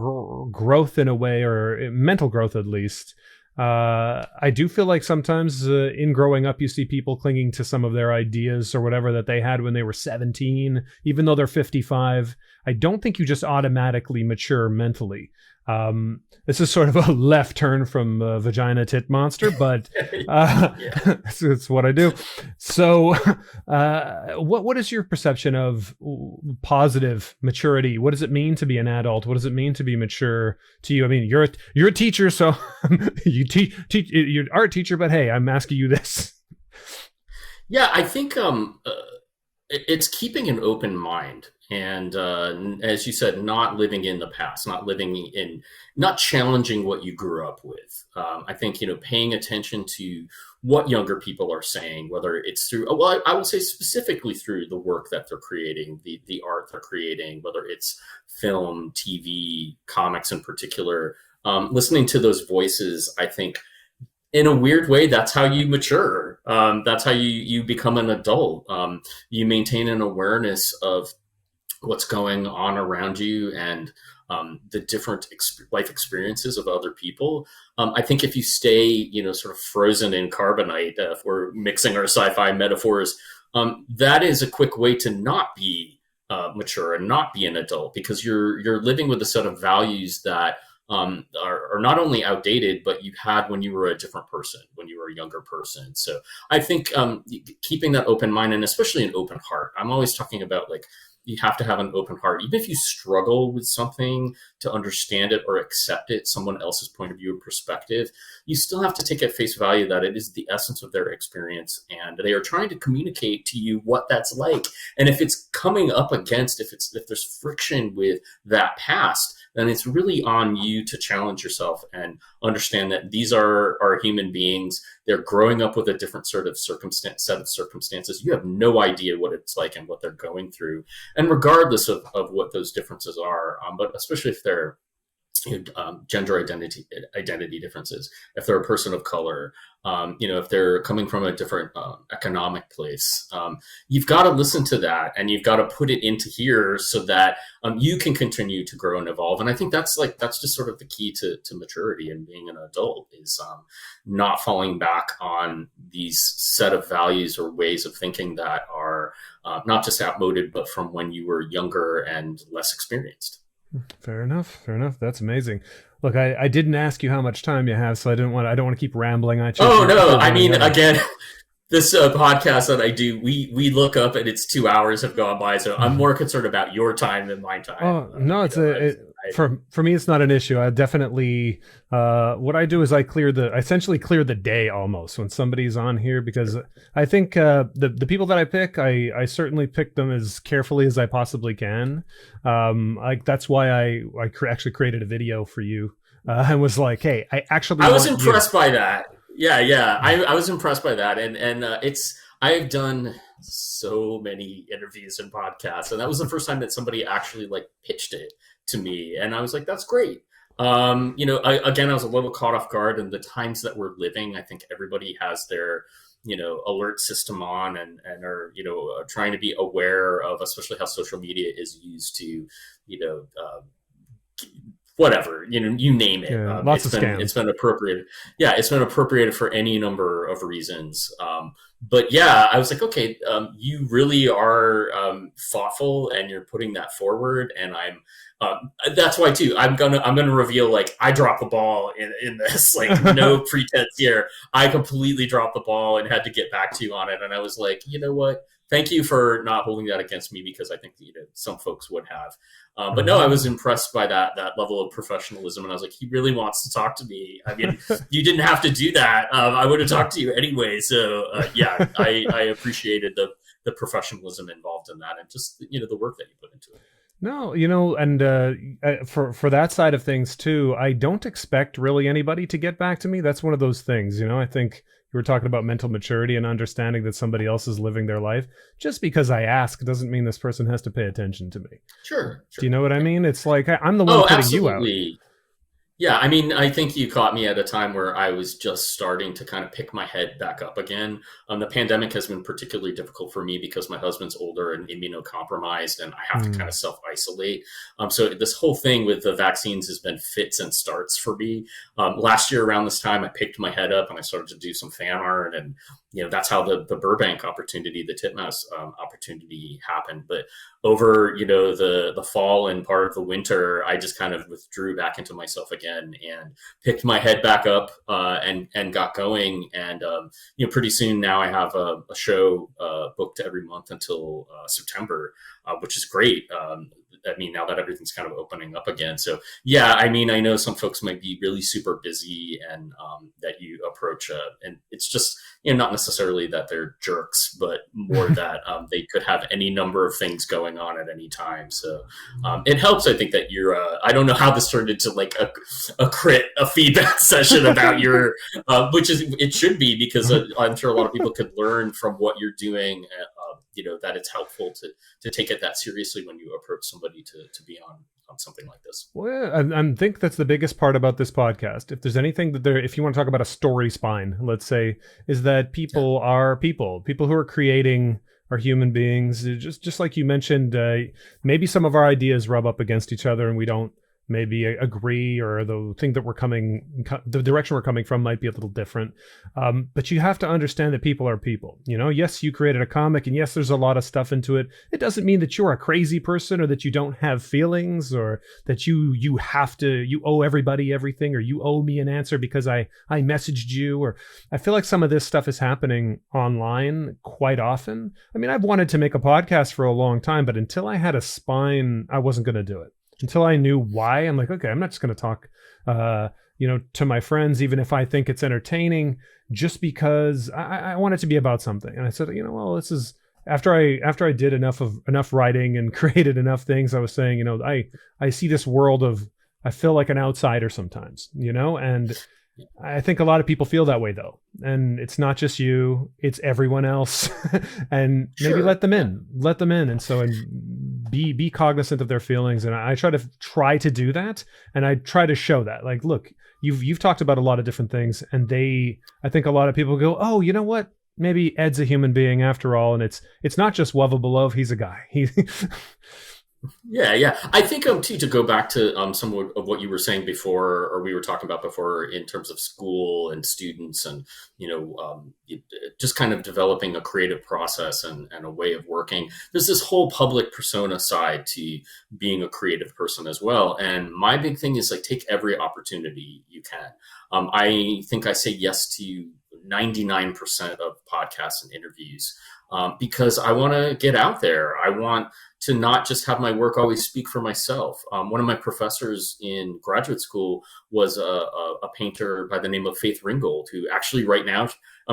growth in a way, or mental growth at least. I do feel like sometimes in growing up, you see people clinging to some of their ideas or whatever that they had when they were 17, even though they're 55. I don't think you just automatically mature mentally. This is sort of a left turn from Vagina Tit Monster, but Yeah. it's what I do. So, what is your perception of positive maturity? What does it mean to be an adult? What does it mean to be mature to you? I mean, you're a teacher, so you teach you're an art teacher, but hey, I'm asking you this. Yeah, I think it's keeping an open mind, and as you said, not living in the past, not challenging what you grew up with. I think paying attention to what younger people are saying, whether it's through, well, I would say specifically through the work that they're creating, the art they're creating, whether it's film, TV, comics in particular. Listening to those voices, I think in a weird way, that's how you mature. That's how you become an adult. You maintain an awareness of what's going on around you, and the different life experiences of other people. I think if you stay, sort of frozen in carbonite, if we're mixing our sci-fi metaphors, that is a quick way to not be mature and not be an adult, because you're living with a set of values that are not only outdated, but you had when you were a different person, when you were a younger person. So I think keeping that open mind, and especially an open heart. I'm always talking about, like, you have to have an open heart. Even if you struggle with something to understand it or accept it, someone else's point of view or perspective, you still have to take at face value that it is the essence of their experience, and they are trying to communicate to you what that's like. And if it's coming up against, if there's friction with that past, then it's really on you to challenge yourself and understand that these are human beings. They're growing up with a different set of circumstances. You have no idea what it's like and what they're going through. And regardless of what those differences are, but especially if they're gender identity differences, if they're a person of color, if they're coming from a different economic place, you've got to listen to that and you've got to put it into here so that you can continue to grow and evolve. And I think that's just sort of the key to maturity and being an adult is not falling back on these set of values or ways of thinking that are not just outmoded, but from when you were younger and less experienced. Fair enough. That's amazing. Look, I didn't ask you how much time you have, so I don't want to keep rambling on you. Oh no, I mean, again, this podcast that I do, we look up and it's 2 hours have gone by, so I'm more concerned about your time than my time. Oh no, for me, it's not an issue. I definitely what I do is I essentially clear the day almost when somebody's on here, because I think the people that I pick, I certainly pick them as carefully as I possibly can. That's why I actually created a video for you and was like, hey, I was impressed by that. Yeah. I was impressed by that, and I've done so many interviews and podcasts, and that was the first time that somebody actually pitched it to me, and I was like, that's great. I was a little caught off guard, and the times that we're living, I think everybody has their alert system on and are trying to be aware of, especially how social media is used to whatever, you name it. Yeah, lots of scams. It's been appropriated. Yeah, it's been appropriated for any number of reasons. But yeah, I was like, okay, you really are thoughtful, and you're putting that forward. And that's why too. I'm gonna reveal I dropped the ball in this. No pretense here. I completely dropped the ball and had to get back to you on it. And I was like, you know what? Thank you for not holding that against me, because I think some folks would have. But no, I was impressed by that level of professionalism, and I was like, he really wants to talk to me. I mean, you didn't have to do that. I would have talked to you anyway. So yeah, I appreciated the professionalism involved in that, and just the work that you put into it. No, and for that side of things too, I don't expect really anybody to get back to me. That's one of those things, I think you were talking about mental maturity and understanding that somebody else is living their life. Just because I ask doesn't mean this person has to pay attention to me. Sure. Do you know what I mean? It's like I'm the one putting you out. Yeah, I mean, I think you caught me at a time where I was just starting to kind of pick my head back up again. The pandemic has been particularly difficult for me because my husband's older and immunocompromised, and I have to kind of self-isolate. So this whole thing with the vaccines has been fits and starts for me. Last year around this time, I picked my head up and I started to do some fan art, and that's how the Burbank opportunity, the Titmouse opportunity happened. But over the fall and part of the winter, I just kind of withdrew back into myself again and picked my head back up and got going. And pretty soon now I have a show booked every month until September, which is great. I mean, now that everything's kind of opening up again. So yeah, I mean, I know some folks might be really super busy, and that you approach and it's just, not necessarily that they're jerks, but more that they could have any number of things going on at any time. So it helps, I think, that you're, I don't know how this turned into a feedback session about your, which is, it should be, because I'm sure a lot of people could learn from what you're doing, that it's helpful to take it that seriously when you approach somebody to be on something like this. Well, I think that's the biggest part about this podcast. If there's anything if you want to talk about a story spine, let's say, is that people are people who are creating are human beings. Just like you mentioned, maybe some of our ideas rub up against each other and we don't maybe agree, or the direction we're coming from might be a little different. But you have to understand that people are people. Yes, you created a comic, and yes, there's a lot of stuff into it. It doesn't mean that you're a crazy person, or that you don't have feelings, or that you owe everybody everything, or you owe me an answer because I messaged you. Or I feel like some of this stuff is happening online quite often. I mean, I've wanted to make a podcast for a long time, but until I had a spine, I wasn't going to do it. Until I knew why, I'm like, okay, I'm not just going to talk, to my friends, even if I think it's entertaining, just because I want it to be about something. And I said, well, this is after I did enough writing and created enough things. I was saying, I see this world of I feel like an outsider sometimes, and I think a lot of people feel that way though. And it's not just you, it's everyone else. And maybe Sure. let them in. Let them in. And so and be cognizant of their feelings. And I try to do that. And I try to show that. Like, look, you've talked about a lot of different things. And I think a lot of people go, oh, you know what? Maybe Ed's a human being after all. And it's not just Wuvable Oaf, he's a guy. Yeah. I think too, to go back to some of what you were saying before, or we were talking about before, in terms of school and students, and just kind of developing a creative process and a way of working. There's this whole public persona side to being a creative person as well. And my big thing is like, take every opportunity you can. I think I say yes to 99% of podcasts and interviews because I want to get out there. I want to not just have my work always speak for myself. One of my professors in graduate school was a painter by the name of Faith Ringgold, who actually right now,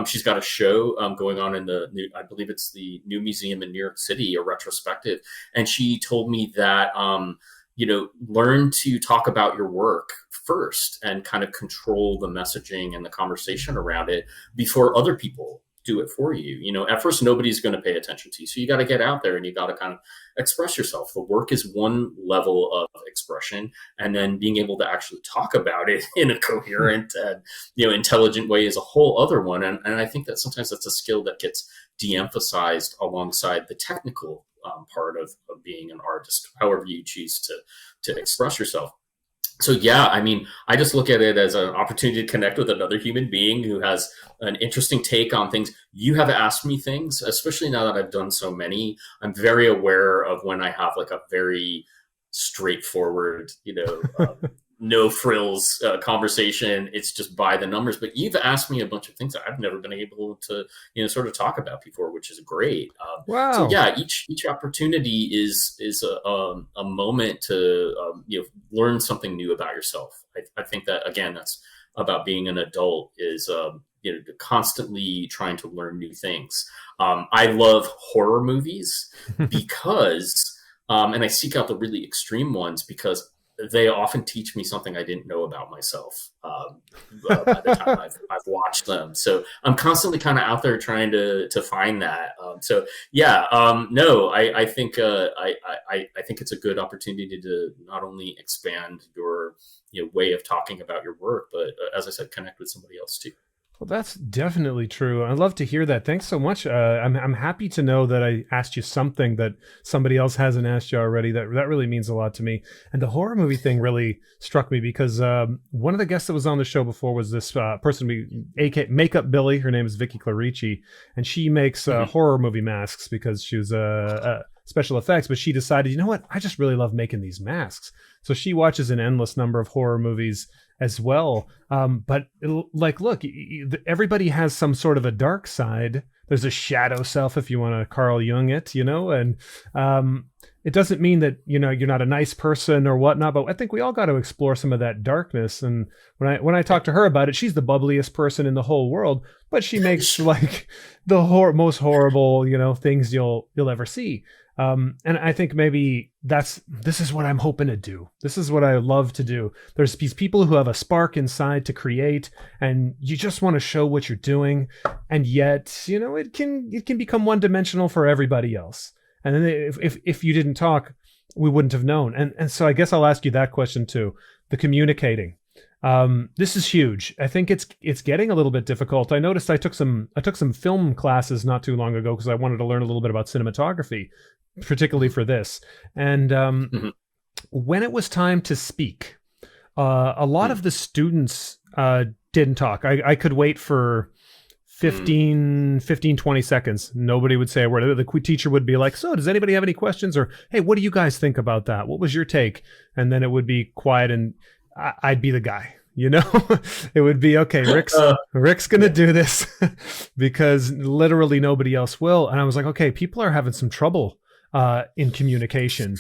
she's got a show going on in I believe it's the New Museum in New York City, a retrospective. And she told me that, learn to talk about your work first and kind of control the messaging and the conversation around it before other people do it for you. At first, nobody's going to pay attention to you. So you got to get out there and you got to kind of express yourself. The work is one level of expression, and then being able to actually talk about it in a coherent and, intelligent way is a whole other one. And I think that sometimes that's a skill that gets de-emphasized alongside the technical part of being an artist, however you choose to express yourself. So yeah, I just look at it as an opportunity to connect with another human being who has an interesting take on things. You have asked me things, especially now that I've done so many. I'm very aware of when I have like a very straightforward, no frills conversation. It's just by the numbers. But you've asked me a bunch of things that I've never been able to, sort of talk about before, which is great. Wow. So yeah, each opportunity is a moment to learn something new about yourself. I think that again, that's about being an adult is constantly trying to learn new things. I love horror movies because, and I seek out the really extreme ones because they often teach me something I didn't know about myself by the time I've watched them. So I'm constantly kind of out there trying to find that. I think I think it's a good opportunity to not only expand your way of talking about your work, but as I said, connect with somebody else too. Well, that's definitely true. I'd love to hear that. Thanks so much. I'm happy to know that I asked you something that somebody else hasn't asked you already. That really means a lot to me. And the horror movie thing really struck me because one of the guests that was on the show before was this person, AK Makeup Billy. Her name is Vicky Clarici, and she makes horror movie masks because she was special effects. But she decided, you know what? I just really love making these masks. So she watches an endless number of horror movies as well. But look, everybody has some sort of a dark side. There's a shadow self, if you want to Carl Jung it, and it doesn't mean that, you're not a nice person or whatnot, but I think we all got to explore some of that darkness. And when I talk to her about it, she's the bubbliest person in the whole world, but she makes like the most horrible, things you'll ever see. And I think maybe this is what I'm hoping to do. This is what I love to do. There's these people who have a spark inside to create, and you just want to show what you're doing. And yet, it can become one dimensional for everybody else. And then if you didn't talk, we wouldn't have known. And so I guess I'll ask you that question too. The communicating. This is huge. I think it's getting a little bit difficult. I noticed I took some film classes not too long ago because I wanted to learn a little bit about cinematography, particularly for this. And when it was time to speak, a lot of the students didn't talk. I could wait for 15, 20 seconds. Nobody would say a word. The teacher would be like, so does anybody have any questions? Or, hey, what do you guys think about that? What was your take? And then it would be quiet and I'd be the guy, it would be, okay, Rick's going to do this because literally nobody else will. And I was like, okay, people are having some trouble in communication.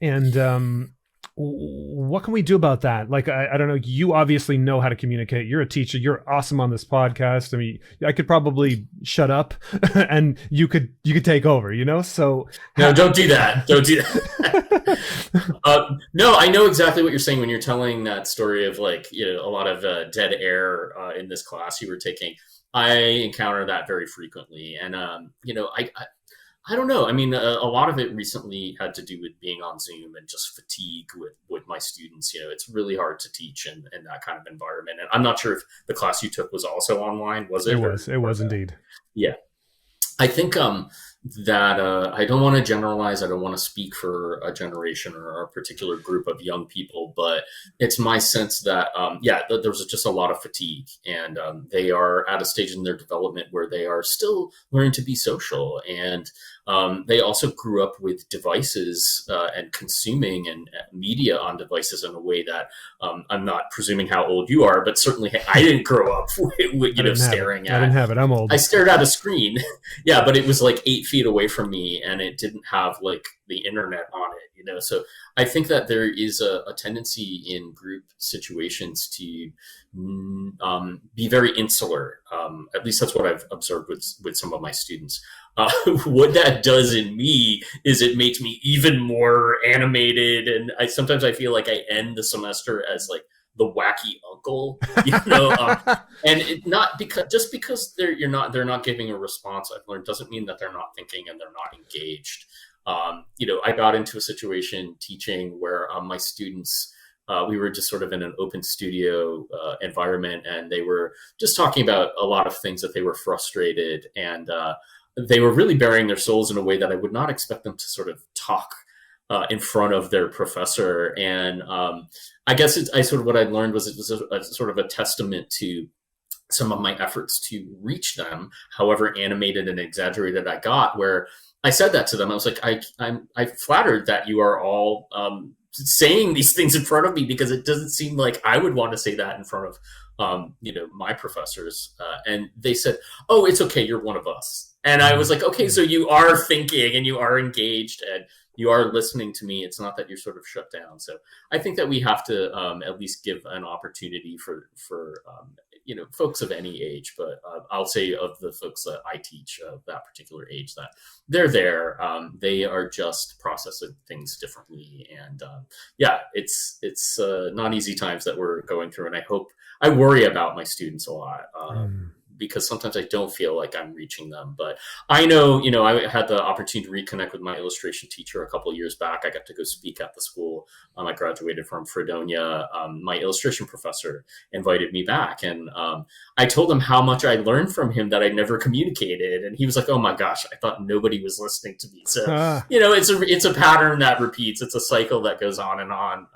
And what can we do about that? Like, I don't know. You obviously know how to communicate. You're a teacher. You're awesome on this podcast. I mean, I could probably shut up and you could take over, So no, don't do that. Don't do that. No, I know exactly what you're saying when you're telling that story of like, a lot of dead air in this class you were taking. I encounter that very frequently. And, I don't know. I mean, a lot of it recently had to do with being on Zoom and just fatigue with my students. It's really hard to teach in that kind of environment. And I'm not sure if the class you took was also online. Was it? It was indeed. Yeah. I think that I don't want to generalize. I don't want to speak for a generation or a particular group of young people, but it's my sense that, there's just a lot of fatigue, and they are at a stage in their development where they are still learning to be social. And they also grew up with devices and consuming and media on devices in a way that I'm not presuming how old you are, but certainly I didn't grow up with staring at. I didn't have it. I'm old. I stared at a screen. Yeah, but it was like 8 feet away from me, and it didn't have like the internet on it. So I think that there is a tendency in group situations to be very insular. At least that's what I've observed with some of my students. What that does in me is it makes me even more animated, and sometimes I feel like I end the semester as like the wacky uncle, and it not because they're not giving a response I've learned doesn't mean that they're not thinking and they're not engaged. I got into a situation teaching where my students, we were just sort of in an open studio environment, and they were just talking about a lot of things that they were frustrated, and they were really bearing their souls in a way that I would not expect them to sort of talk in front of their professor. And I guess what I learned was it was a sort of a testament to some of my efforts to reach them, however animated and exaggerated I got, where I said that to them. I was like, I'm flattered that you are all saying these things in front of me, because it doesn't seem like I would want to say that in front of my professors. And they said, "Oh, it's okay. You're one of us." And I was like, okay, so you are thinking and you are engaged and you are listening to me. It's not that you're sort of shut down. So I think that we have to at least give an opportunity for folks of any age, but I'll say of the folks that I teach of that particular age, that they're there. They are just processing things differently. And it's not easy times that we're going through. And I worry about my students a lot. Because sometimes I don't feel like I'm reaching them. But I know, I had the opportunity to reconnect with my illustration teacher a couple of years back. I got to go speak at the school. I graduated from Fredonia. My illustration professor invited me back. And I told him how much I learned from him that I never communicated. And he was like, "Oh my gosh, I thought nobody was listening to me." So, it's a pattern that repeats. It's a cycle that goes on and on.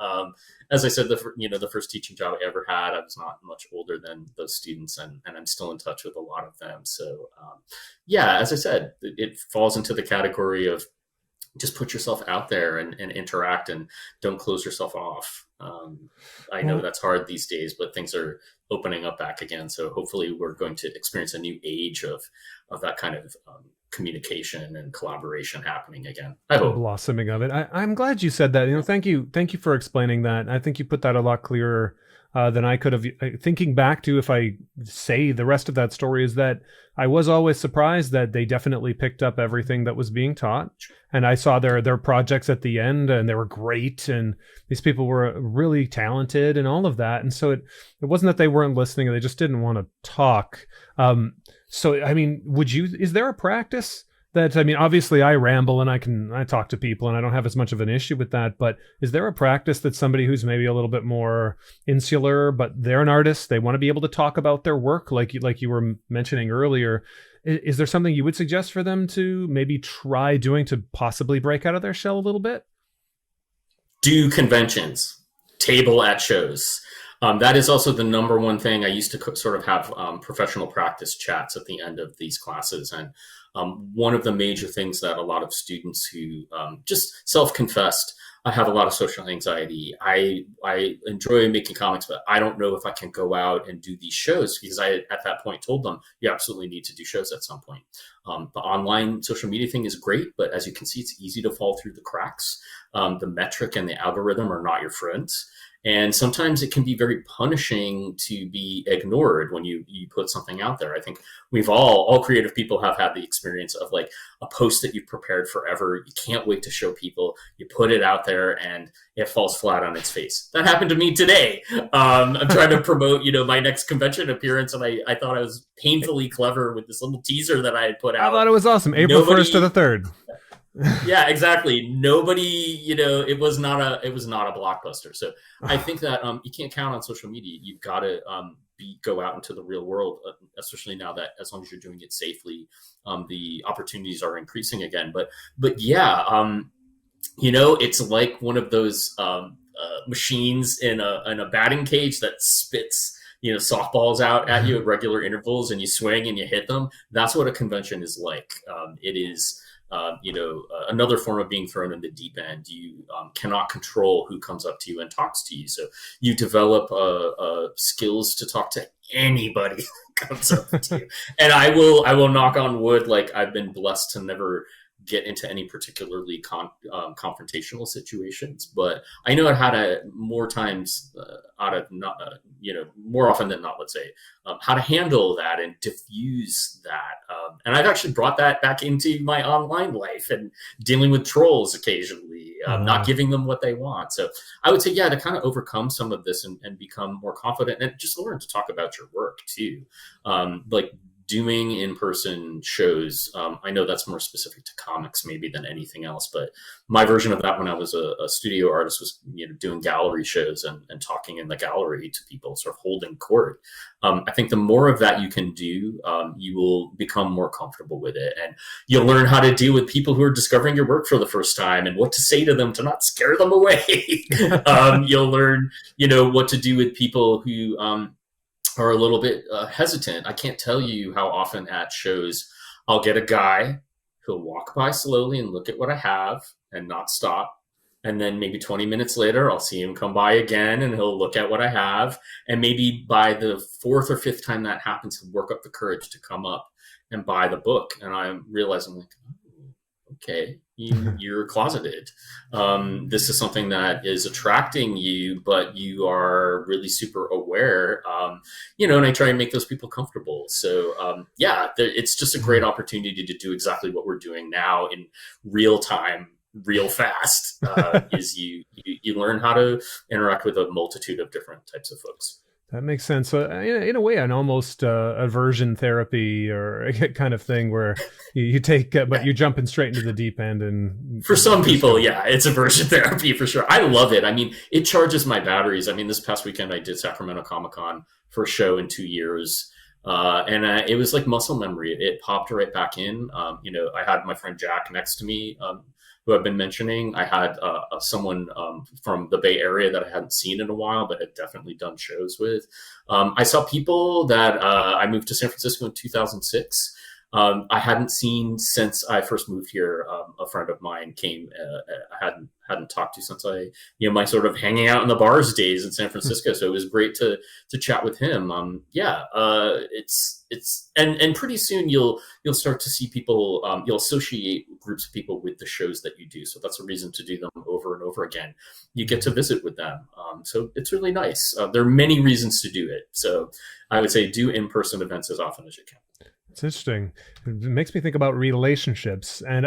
As I said, the first teaching job I ever had, I was not much older than those students, and I'm still in touch with a lot of them. So, as I said, it falls into the category of just put yourself out there and interact, and don't close yourself off. I know that's hard these days, but things are opening up back again. So hopefully we're going to experience a new age of that kind of communication and collaboration happening again. I hope. Blossoming of it. I'm glad you said that. Thank you for explaining that. I think you put that a lot clearer than I could have. Thinking back to, if I say the rest of that story, is that I was always surprised that they definitely picked up everything that was being taught. And I saw their projects at the end, and they were great. And these people were really talented and all of that. And so it wasn't that they weren't listening, they just didn't want to talk. So, I mean, is there a practice that, I mean, obviously I ramble and I talk to people and I don't have as much of an issue with that, but is there a practice that somebody who's maybe a little bit more insular, but they're an artist, they want to be able to talk about their work like you were mentioning earlier, is there something you would suggest for them to maybe try doing to possibly break out of their shell a little bit? Do conventions, table at shows. That is also the number one thing. I used to sort of have professional practice chats at the end of these classes. And one of the major things that a lot of students who just self-confessed, I have a lot of social anxiety. I enjoy making comics, but I don't know if I can go out and do these shows, because I, at that point, told them, you absolutely need to do shows at some point. The online social media thing is great, but as you can see, it's easy to fall through the cracks. The metric and the algorithm are not your friends. And sometimes it can be very punishing to be ignored when you put something out there. I think we've all creative people have had the experience of like a post that you've prepared forever. You can't wait to show people. You put it out there and it falls flat on its face. That happened to me today. I'm trying to promote, my next convention appearance, and I thought I was painfully clever with this little teaser that I had put out. I thought it was awesome. April 1st to the 3rd. Yeah, exactly. Nobody, it was not a blockbuster. So I think that you can't count on social media. You've got to go out into the real world, especially now that as long as you're doing it safely, the opportunities are increasing again. But yeah, it's like one of those machines in a batting cage that spits softballs out at you at regular intervals, and you swing and you hit them. That's what a convention is like. It is. Another form of being thrown in the deep end. You cannot control who comes up to you and talks to you. So you develop skills to talk to anybody that comes up to you. And I will knock on wood, like I've been blessed to never get into any particularly confrontational situations, but I know I had more times more often than not, let's say, how to handle that and diffuse that. And I've actually brought that back into my online life and dealing with trolls occasionally, not giving them what they want. So I would say, yeah, to kind of overcome some of this and become more confident and just learn to talk about your work too. Like doing in-person shows, I know that's more specific to comics maybe than anything else, but my version of that when I was a studio artist was doing gallery shows and talking in the gallery to people, sort of holding court. I think the more of that you can do, you will become more comfortable with it, and you'll learn how to deal with people who are discovering your work for the first time and what to say to them to not scare them away. You'll learn what to do with people who are a little bit hesitant. I can't tell you how often at shows I'll get a guy who'll walk by slowly and look at what I have and not stop. And then maybe 20 minutes later, I'll see him come by again and he'll look at what I have. And maybe by the 4th or 5th time that happens, he'll work up the courage to come up and buy the book. And I'm realizing, like, okay, you're closeted. This is something that is attracting you, but you are really super aware, and I try and make those people comfortable. So, it's just a great opportunity to do exactly what we're doing now in real time, real fast, is you learn how to interact with a multitude of different types of folks. That makes sense. So in a way, an almost aversion therapy or kind of thing where you take, but you're jumping straight into the deep end. And for some people, yeah, it's aversion therapy for sure. I love it. I mean, it charges my batteries. I mean, this past weekend I did Sacramento Comic-Con for a show in 2 years. And it was like muscle memory. It popped right back in. I had my friend Jack next to me, who I've been mentioning. I had someone from the Bay Area that I hadn't seen in a while, but had definitely done shows with. I saw people that I moved to San Francisco in 2006. I hadn't seen since I first moved here. A friend of mine came. I hadn't talked to since my sort of hanging out in the bars days in San Francisco. So it was great to chat with him. And pretty soon you'll start to see people. You'll associate groups of people with the shows that you do. So that's a reason to do them over and over again. You get to visit with them. So it's really nice. There are many reasons to do it. So I would say do in-person events as often as you can. It's interesting. It makes me think about relationships, and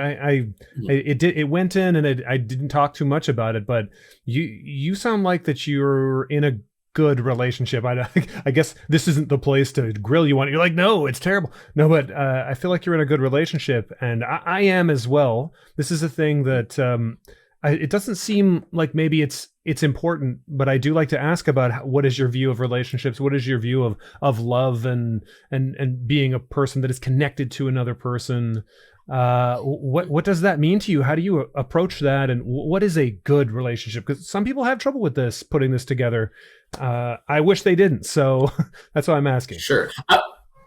it went in, and I didn't talk too much about it, but you sound like that you're in a good relationship. I guess this isn't the place to grill you on it. You're like, no, it's terrible. No, but I feel like you're in a good relationship, and I am as well. This is a thing that it doesn't seem like maybe it's important, but I do like to ask about what is your view of relationships? What is your view of love and being a person that is connected to another person? What does that mean to you? How do you approach that? And what is a good relationship? Because some people have trouble with putting this together. I wish they didn't. So that's why I'm asking. Sure.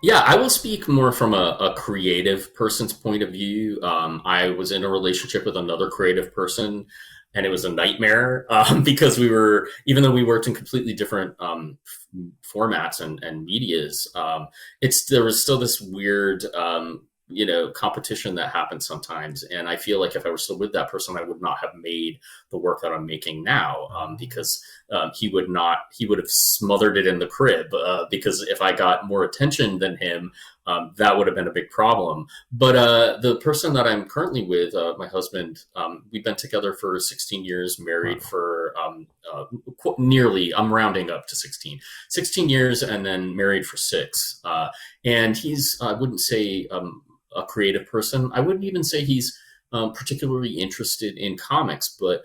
I will speak more from a creative person's point of view. I was in a relationship with another creative person, and it was a nightmare because even though we worked in completely different formats and medias, there was still this weird competition that happens sometimes. And I feel like if I were still with that person, I would not have made the work that I'm making now, because he would have smothered it in the crib, because if I got more attention than him, that would have been a big problem. But the person that I'm currently with, my husband, we've been together for 16 years, married for nearly, I'm rounding up to 16 years, and then married for 6. And he's, I wouldn't say a creative person. I wouldn't even say he's particularly interested in comics, but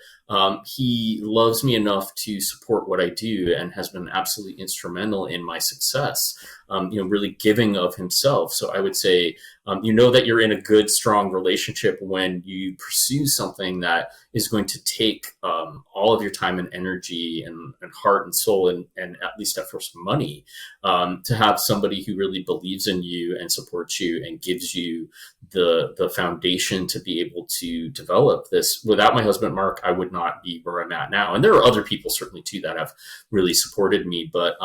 he loves me enough to support what I do and has been absolutely instrumental in my success, really giving of himself. So I would say, that you're in a good, strong relationship when you pursue something that is going to take all of your time and energy and heart and soul and at least at first money, to have somebody who really believes in you and supports you and gives you the foundation to be able to develop this. Without my husband, Mark, I would not be where I'm at now. And there are other people certainly too that have really supported me. But,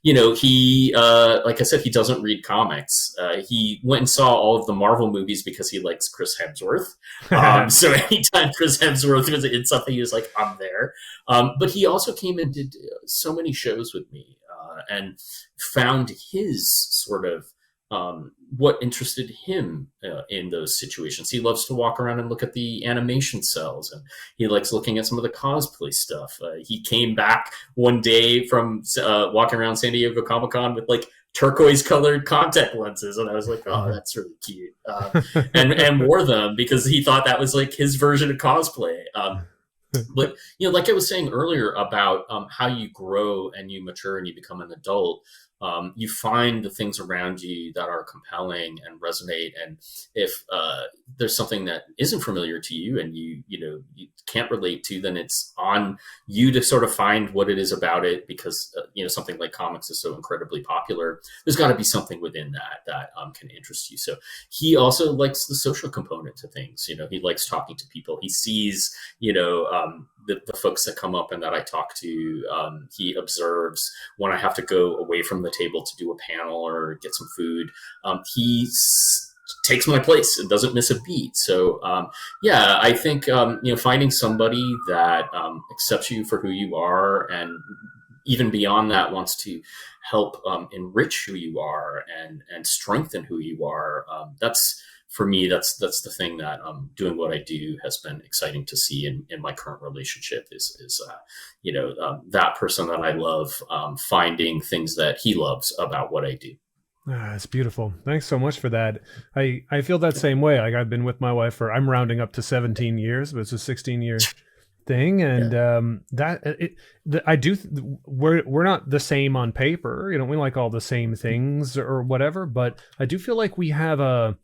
he, like I said, he doesn't read comics. He went and saw all of the Marvel movies because he likes Chris Hemsworth. So anytime Chris Hemsworth was in something, he was like, I'm there. But he also came and did so many shows with me, and found his sort of what interested him in those situations. He loves to walk around and look at the animation cells, and he likes looking at some of the cosplay stuff. He came back one day from walking around San Diego Comic-Con with like turquoise colored contact lenses, and I was like, oh, that's really cute, and wore them because he thought that was like his version of cosplay. But like I was saying earlier about how you grow and you mature and you become an adult, you find the things around you that are compelling and resonate. And if there's something that isn't familiar to you and you can't relate to, then it's on you to sort of find what it is about it, because something like comics is so incredibly popular. There's got to be something within that can interest you. So he also likes the social component to things. He likes talking to people. He sees the folks that come up and that I talk to. He observes when I have to go away from the table to do a panel or get some food. He takes my place and doesn't miss a beat. So I think finding somebody that accepts you for who you are, and even beyond that wants to help enrich who you are and strengthen who you are. That's, for me, that's the thing that doing what I do has been exciting to see in my current relationship is that person that I love finding things that he loves about what I do. It's beautiful. Thanks so much for that. I feel that same way. Like, I've been with my wife I'm rounding up to 17 years, but it's a 16-year thing. And we're not the same on paper. We like all the same things or whatever, but I do feel like we have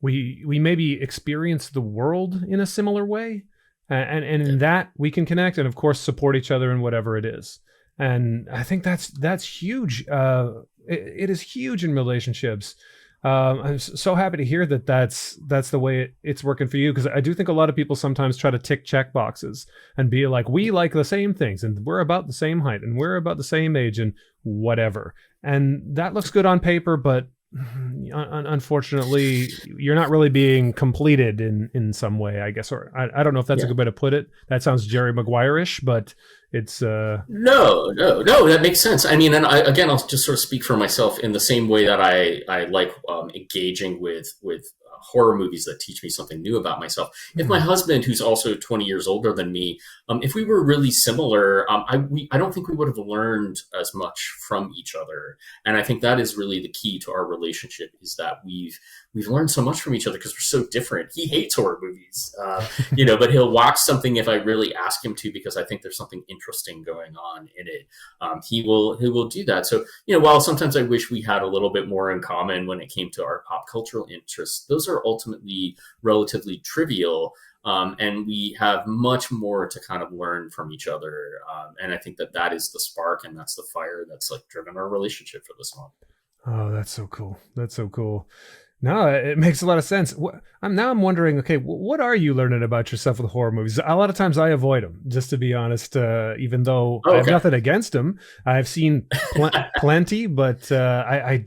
we maybe experience the world in a similar way, and in that we can connect and of course support each other in whatever it is. And I think that's huge. It is huge in relationships. I'm so happy to hear that's the way it's working for you, because I do think a lot of people sometimes try to tick check boxes and be like, we like the same things and we're about the same height and we're about the same age and whatever. And that looks good on paper, but unfortunately you're not really being completed in some way, I guess. Or I don't know if that's a good way to put it. That sounds Jerry Maguire-ish, but it's no, that makes sense. I mean, and I'll just sort of speak for myself in the same way that I like engaging with horror movies that teach me something new about myself. If my husband, who's also 20 years older than me, if we were really similar, I don't think we would have learned as much from each other. And I think that is really the key to our relationship, is that we've learned so much from each other because we're so different. He hates horror movies, but he'll watch something if I really ask him to, because I think there's something interesting going on in it. He will do that. So, while sometimes I wish we had a little bit more in common when it came to our pop cultural interests, those are ultimately relatively trivial. And we have much more to kind of learn from each other. And I think that is the spark, and that's the fire that's like driven our relationship for this long. Oh, that's so cool. That's so cool. No, it makes a lot of sense. I'm wondering, okay, what are you learning about yourself with horror movies? A lot of times I avoid them, just to be honest. Even though I Oh, have okay. nothing against them, I've seen plenty. But Yeah.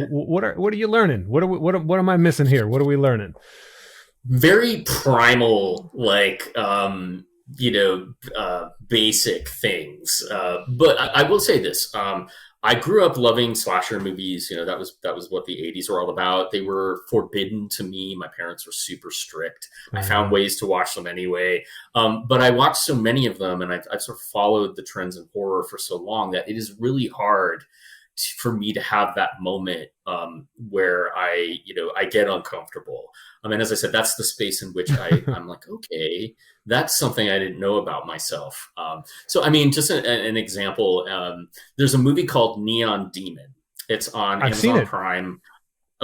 what are you learning? What am I missing here? What are we learning? Very primal, like basic things. But I will say this: I grew up loving slasher movies. That was what the '80s were all about. They were forbidden to me. My parents were super strict. I found Uh, ways to watch them anyway. But I watched so many of them, and I've sort of followed the trends in horror for so long that it is really hard for me to have that moment where I get uncomfortable. I mean, as I said, that's the space in which I'm like, okay, that's something I didn't know about myself. So, I mean, just an example. There's a movie called Neon Demon. It's on I've seen Amazon it. Prime.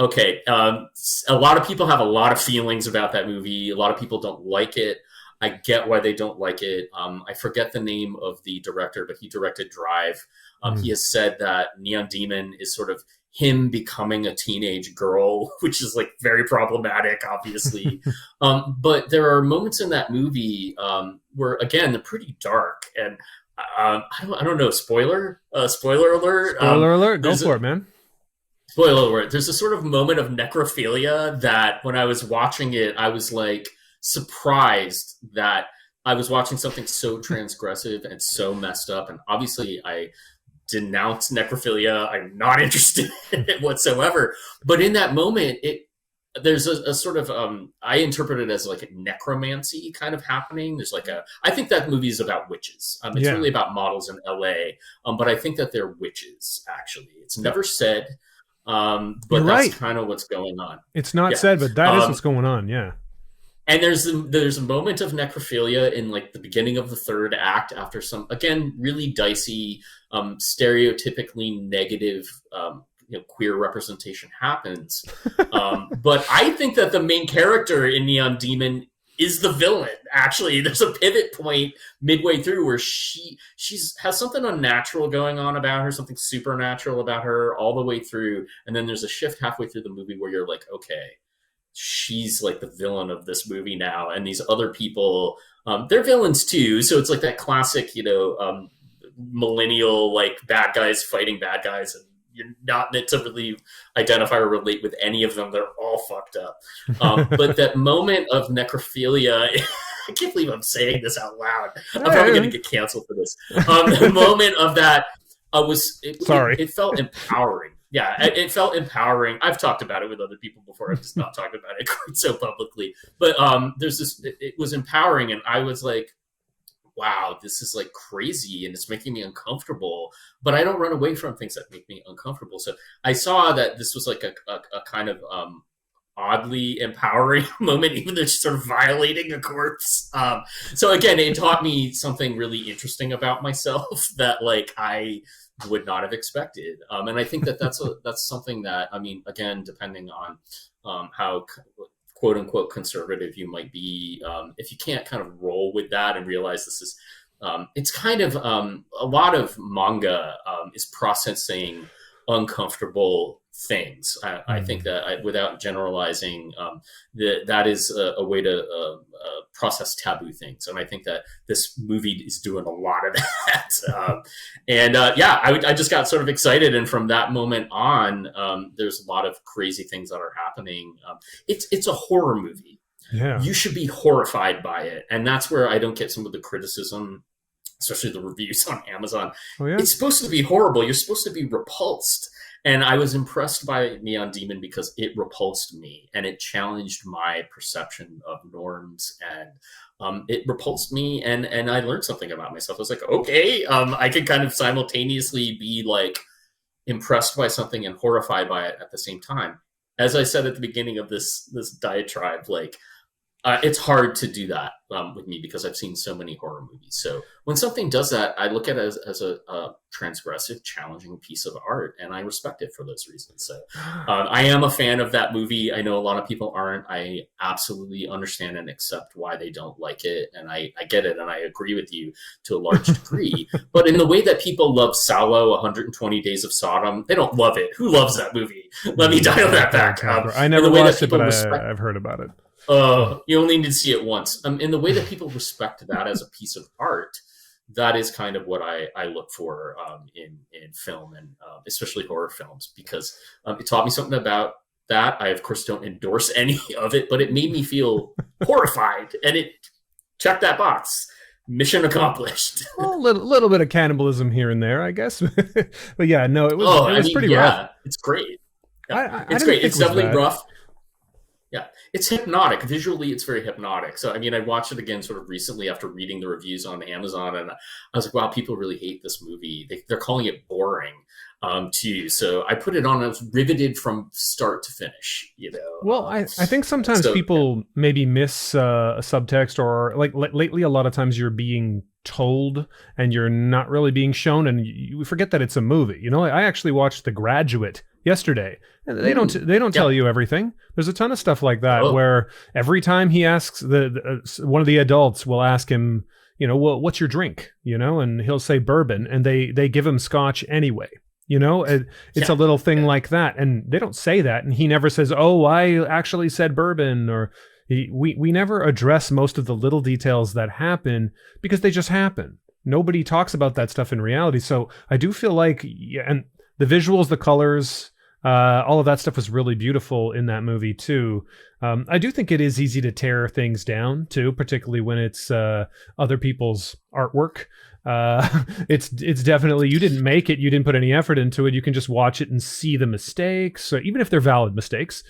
Okay, a lot of people have a lot of feelings about that movie. A lot of people don't like it. I get why they don't like it. I forget the name of the director, but he directed Drive. He Mm. has said that Neon Demon is sort of him becoming a teenage girl, which is like very problematic, obviously. But there are moments in that movie where, again, they're pretty dark. And I don't know, spoiler alert. Spoiler alert! Go There's a, for it, man. Spoiler alert. There's a sort of moment of necrophilia that when I was watching it, I was like surprised that I was watching something so transgressive and so messed up. And obviously, I denounce necrophilia. I'm not interested in it whatsoever. But in that moment, there's a sort of I interpret it as like a necromancy kind of happening. There's like I think that movie is about witches. It's Yeah, really about models in LA. But I think that they're witches, actually. It's never said. you're But that's right. kind of what's going on. It's not Yeah. said, but that is what's Um, going on. Yeah. and there's a moment of necrophilia in like the beginning of the third act after some, again, really dicey, stereotypically negative, queer representation happens. But I think that the main character in Neon Demon is the villain. Actually, there's a pivot point midway through where she's has something unnatural going on about her, something supernatural about her all the way through, and then there's a shift halfway through the movie where you're like, okay, she's like the villain of this movie now, and these other people, they're villains too. So it's like that classic, millennial like bad guys fighting bad guys, and you're not meant to really identify or relate with any of them. They're all fucked up. But that moment of necrophilia. I can't believe I'm saying this out loud. I'm probably going to get canceled for this. The moment of that Sorry. it felt empowering. Yeah, it felt empowering. I've talked about it with other people before. I've just not talked about it quite so publicly. But there's this. It was empowering, and I was like, "Wow, this is like crazy, and it's making me uncomfortable." But I don't run away from things that make me uncomfortable. So I saw that this was like a kind of oddly empowering moment, even though it's sort of violating a corpse. So again, it taught me something really interesting about myself that like I would not have expected. And I think that that's something that, I mean, again, depending on how quote unquote conservative you might be, if you can't kind of roll with that and realize this is, it's kind of a lot of manga is processing uncomfortable things. I think Mm. that without generalizing, that is a way to process taboo things, and I think that this movie is doing a lot of that. Yeah, I just got sort of excited, and from that moment on, there's a lot of crazy things that are happening. It's a horror movie. Yeah. You should be horrified by it, and that's where I don't get some of the criticism, especially the reviews on Amazon. Oh yeah. It's supposed to be horrible. You're supposed to be repulsed. And I was impressed by Neon Demon because it repulsed me and it challenged my perception of norms, and it repulsed me, and I learned something about myself. I was like, okay, I can kind of simultaneously be like impressed by something and horrified by it at the same time. As I said at the beginning of this diatribe, like It's hard to do that with me because I've seen so many horror movies. So when something does that, I look at it as a transgressive, challenging piece of art, and I respect it for those reasons. So I am a fan of that movie. I know a lot of people aren't. I absolutely understand and accept why they don't like it, and I get it, and I agree with you to a large degree. But in the way that people love Salò, 120 Days of Sodom, they don't love it. Who loves that movie? Let me dial that back. I never watched it, but I've heard about it. You only need to see it once. In the way that people respect that as a piece of art, that is kind of what I look for in film, and especially horror films, because it taught me something about that. I, of course, don't endorse any of it, but it made me feel horrified, and it checked that box. Mission accomplished. Well, a little bit of cannibalism here and there, I guess. But yeah, no, it was pretty rough. It's great. Yeah, it's great. It's definitely rough. Yeah, it's hypnotic. Visually, it's very hypnotic. So, I mean, I watched it again sort of recently after reading the reviews on Amazon, and I was like, wow, people really hate this movie. They're calling it boring, too. So I put it on. I was riveted from start to finish, you know. Well, I think sometimes people maybe miss a subtext, or like lately, a lot of times you're being told and you're not really being shown, and you forget that it's a movie. You know, I actually watched The Graduate yesterday, and they don't tell you everything. There's a ton of stuff like that where every time he asks one of the adults will ask him, you know, well, what's your drink, you know, and he'll say bourbon, and they give him scotch anyway. You know, it's a little thing like that, and they don't say that, and he never says, oh, I actually said bourbon, or we never address most of the little details that happen because they just happen. Nobody talks about that stuff in reality. So I do feel like, and the visuals, the colors, all of that stuff was really beautiful in that movie too. I do think it is easy to tear things down too, particularly when it's other people's artwork. It's definitely, you didn't make it, you didn't put any effort into it. You can just watch it and see the mistakes, so even if they're valid mistakes.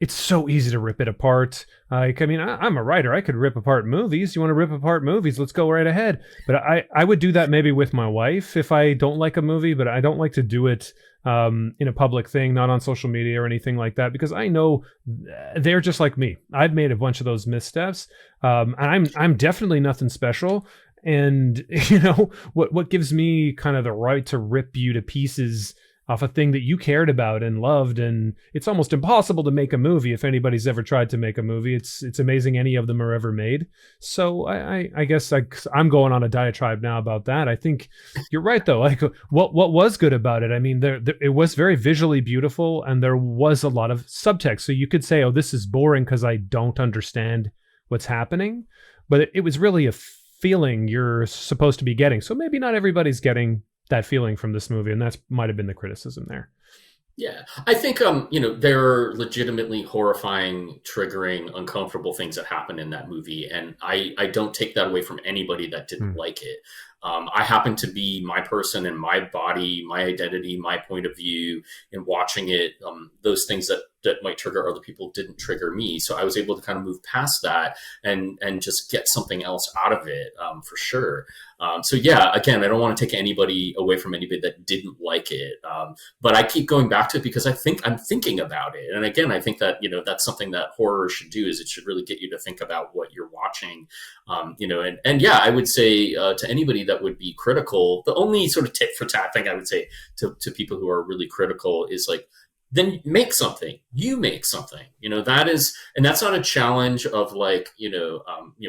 It's so easy to rip it apart. Like, I mean, I'm a writer. I could rip apart movies. You want to rip apart movies? Let's go right ahead. But I would do that maybe with my wife if I don't like a movie, but I don't like to do it in a public thing, not on social media or anything like that, because I know they're just like me. I've made a bunch of those missteps, and I'm definitely nothing special. And you know what gives me kind of the right to rip you to pieces off a thing that you cared about and loved. And it's almost impossible to make a movie. If anybody's ever tried to make a movie, it's amazing any of them are ever made. So I guess I'm going on a diatribe now about that. I think you're right though. Like what was good about it? I mean, it was very visually beautiful, and there was a lot of subtext. So you could say, oh, this is boring because I don't understand what's happening. But it was really a feeling you're supposed to be getting. So maybe not everybody's getting that feeling from this movie, and that might have been the criticism there. Yeah, I think you know, there are legitimately horrifying, triggering, uncomfortable things that happen in that movie, and I don't take that away from anybody that didn't like it. I happen to be my person and my body, my identity, my point of view in watching it. Those things that might trigger other people didn't trigger me. So I was able to kind of move past that and just get something else out of it, for sure. So yeah, again, I don't want to take anybody away from anybody that didn't like it. But I keep going back to it because I'm thinking about it. And again, I think that, you know, that's something that horror should do, is it should really get you to think about what you're watching. You know, and yeah, I would say to anybody that would be critical, the only sort of tit for tat thing I would say to people who are really critical is like, then make something. You make something. You know, that's not a challenge of like,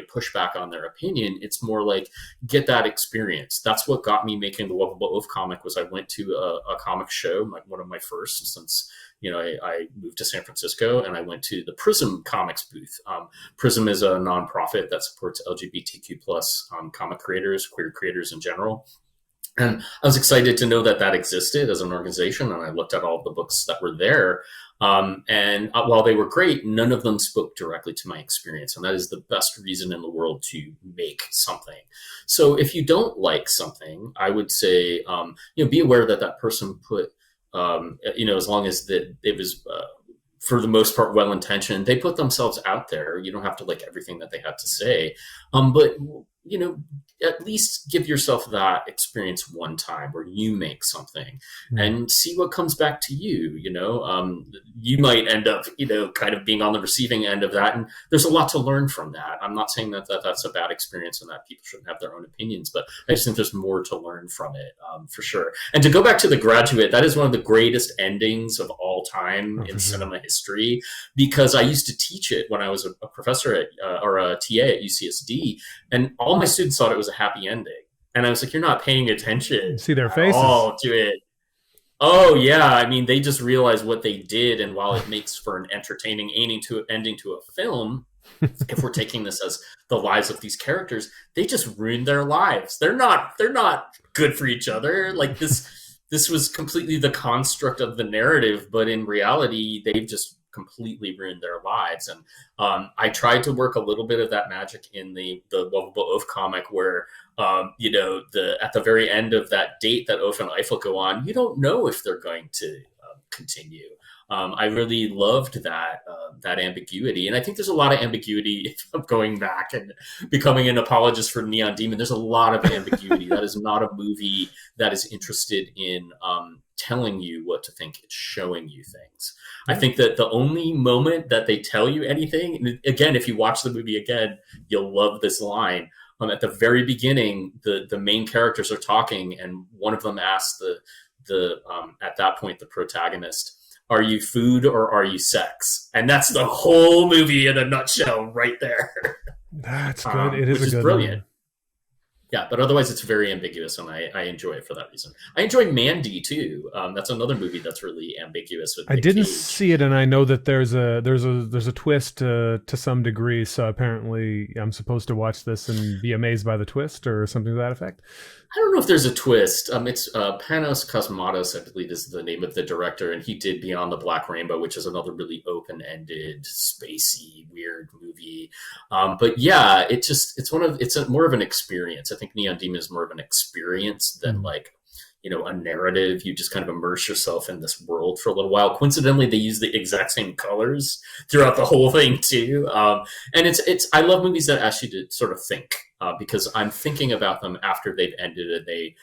push back on their opinion. It's more like, get that experience. That's what got me making the Wuvable Oaf comic. Was I went to a comic show, one of my first since, you know, I moved to San Francisco, and I went to the Prism Comics booth. Prism is a nonprofit that supports LGBTQ plus comic creators, queer creators in general. And I was excited to know that existed as an organization. And I looked at all the books that were there. And while they were great, none of them spoke directly to my experience. And that is the best reason in the world to make something. So if you don't like something, I would say, be aware that person put, as long as that it was, for the most part, well-intentioned, they put themselves out there. You don't have to like everything that they had to say. But at least give yourself that experience one time where you make something and see what comes back to you. You might end up, kind of being on the receiving end of that. And there's a lot to learn from that. I'm not saying that that's a bad experience and that people shouldn't have their own opinions, but I just think there's more to learn from it, for sure. And to go back to The Graduate, that is one of the greatest endings of all time in cinema history, because I used to teach it when I was a professor or a TA at UCSD, and all my students thought it was a happy ending. And I was like, you're not paying attention. See their faces. To it. Oh, yeah. I mean, they just realize what they did. And while it makes for an entertaining ending to a film, if we're taking this as the lives of these characters, they just ruined their lives. They're not good for each other. Like this was completely the construct of the narrative, but in reality, they've just completely ruined their lives. And I tried to work a little bit of that magic in the Wuvable Oaf comic, where at the very end of that date that Oaf and Eiffel go on, you don't know if they're going to continue. I really loved that ambiguity, and I think there's a lot of ambiguity of going back and becoming an apologist for Neon Demon. There's a lot of ambiguity. That is not a movie that is interested in telling you what to think. It's showing you things. I think that the only moment that they tell you anything, and again, if you watch the movie again, you'll love this line. At the very beginning, the main characters are talking, and one of them asks the at that point the protagonist, "Are you food or are you sex?" And that's the whole movie in a nutshell, right there. That's good. It is which a good brilliant. One. Yeah, but otherwise it's very ambiguous, and I enjoy it for that reason. I enjoy Mandy too. That's another movie that's really ambiguous. With I didn't see it, and I know that there's a twist to some degree. So apparently, I'm supposed to watch this and be amazed by the twist, or something to that effect. I don't know if there's a twist. It's Panos Cosmatos, I believe, is the name of the director, and he did Beyond the Black Rainbow, which is another really open-ended, spacey, weird movie. But yeah, it's more of an experience. I think Neon Demon is more of an experience than like, a narrative. You just kind of immerse yourself in this world for a little while. Coincidentally, they use the exact same colors throughout the whole thing too. And I love movies that ask you to sort of think, because I'm thinking about them after they've ended and they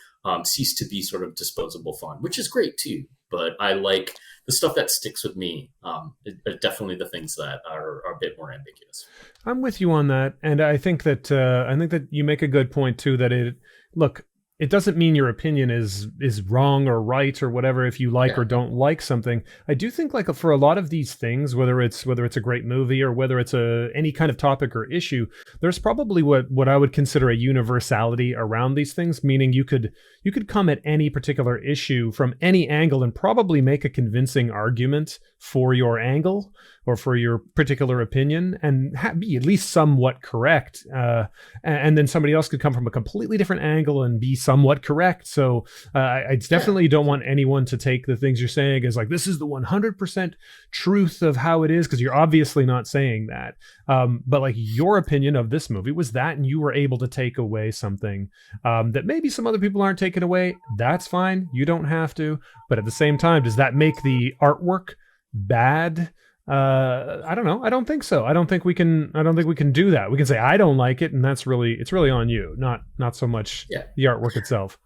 cease to be sort of disposable fun, which is great too. But I like the stuff that sticks with me. Definitely the things that are a bit more ambiguous. I'm with you on that, and I think that you make a good point too. That it doesn't mean your opinion is wrong or right or whatever if you like or don't like something. I do think like for a lot of these things, whether it's a great movie or whether it's any kind of topic or issue, there's probably what I would consider a universality around these things, meaning you could come at any particular issue from any angle and probably make a convincing argument for your angle or for your particular opinion and be at least somewhat correct. And then somebody else could come from a completely different angle and be somewhat correct. So I definitely don't want anyone to take the things you're saying as like, this is the 100% truth of how it is, because you're obviously not saying that. But like your opinion of this movie was that, and you were able to take away something that maybe some other people aren't taking away. That's fine. You don't have to. But at the same time, does that make the artwork bad? I don't know. I don't think so. I don't think we can do that. We can say I don't like it, and it's really on you, not so much the artwork itself.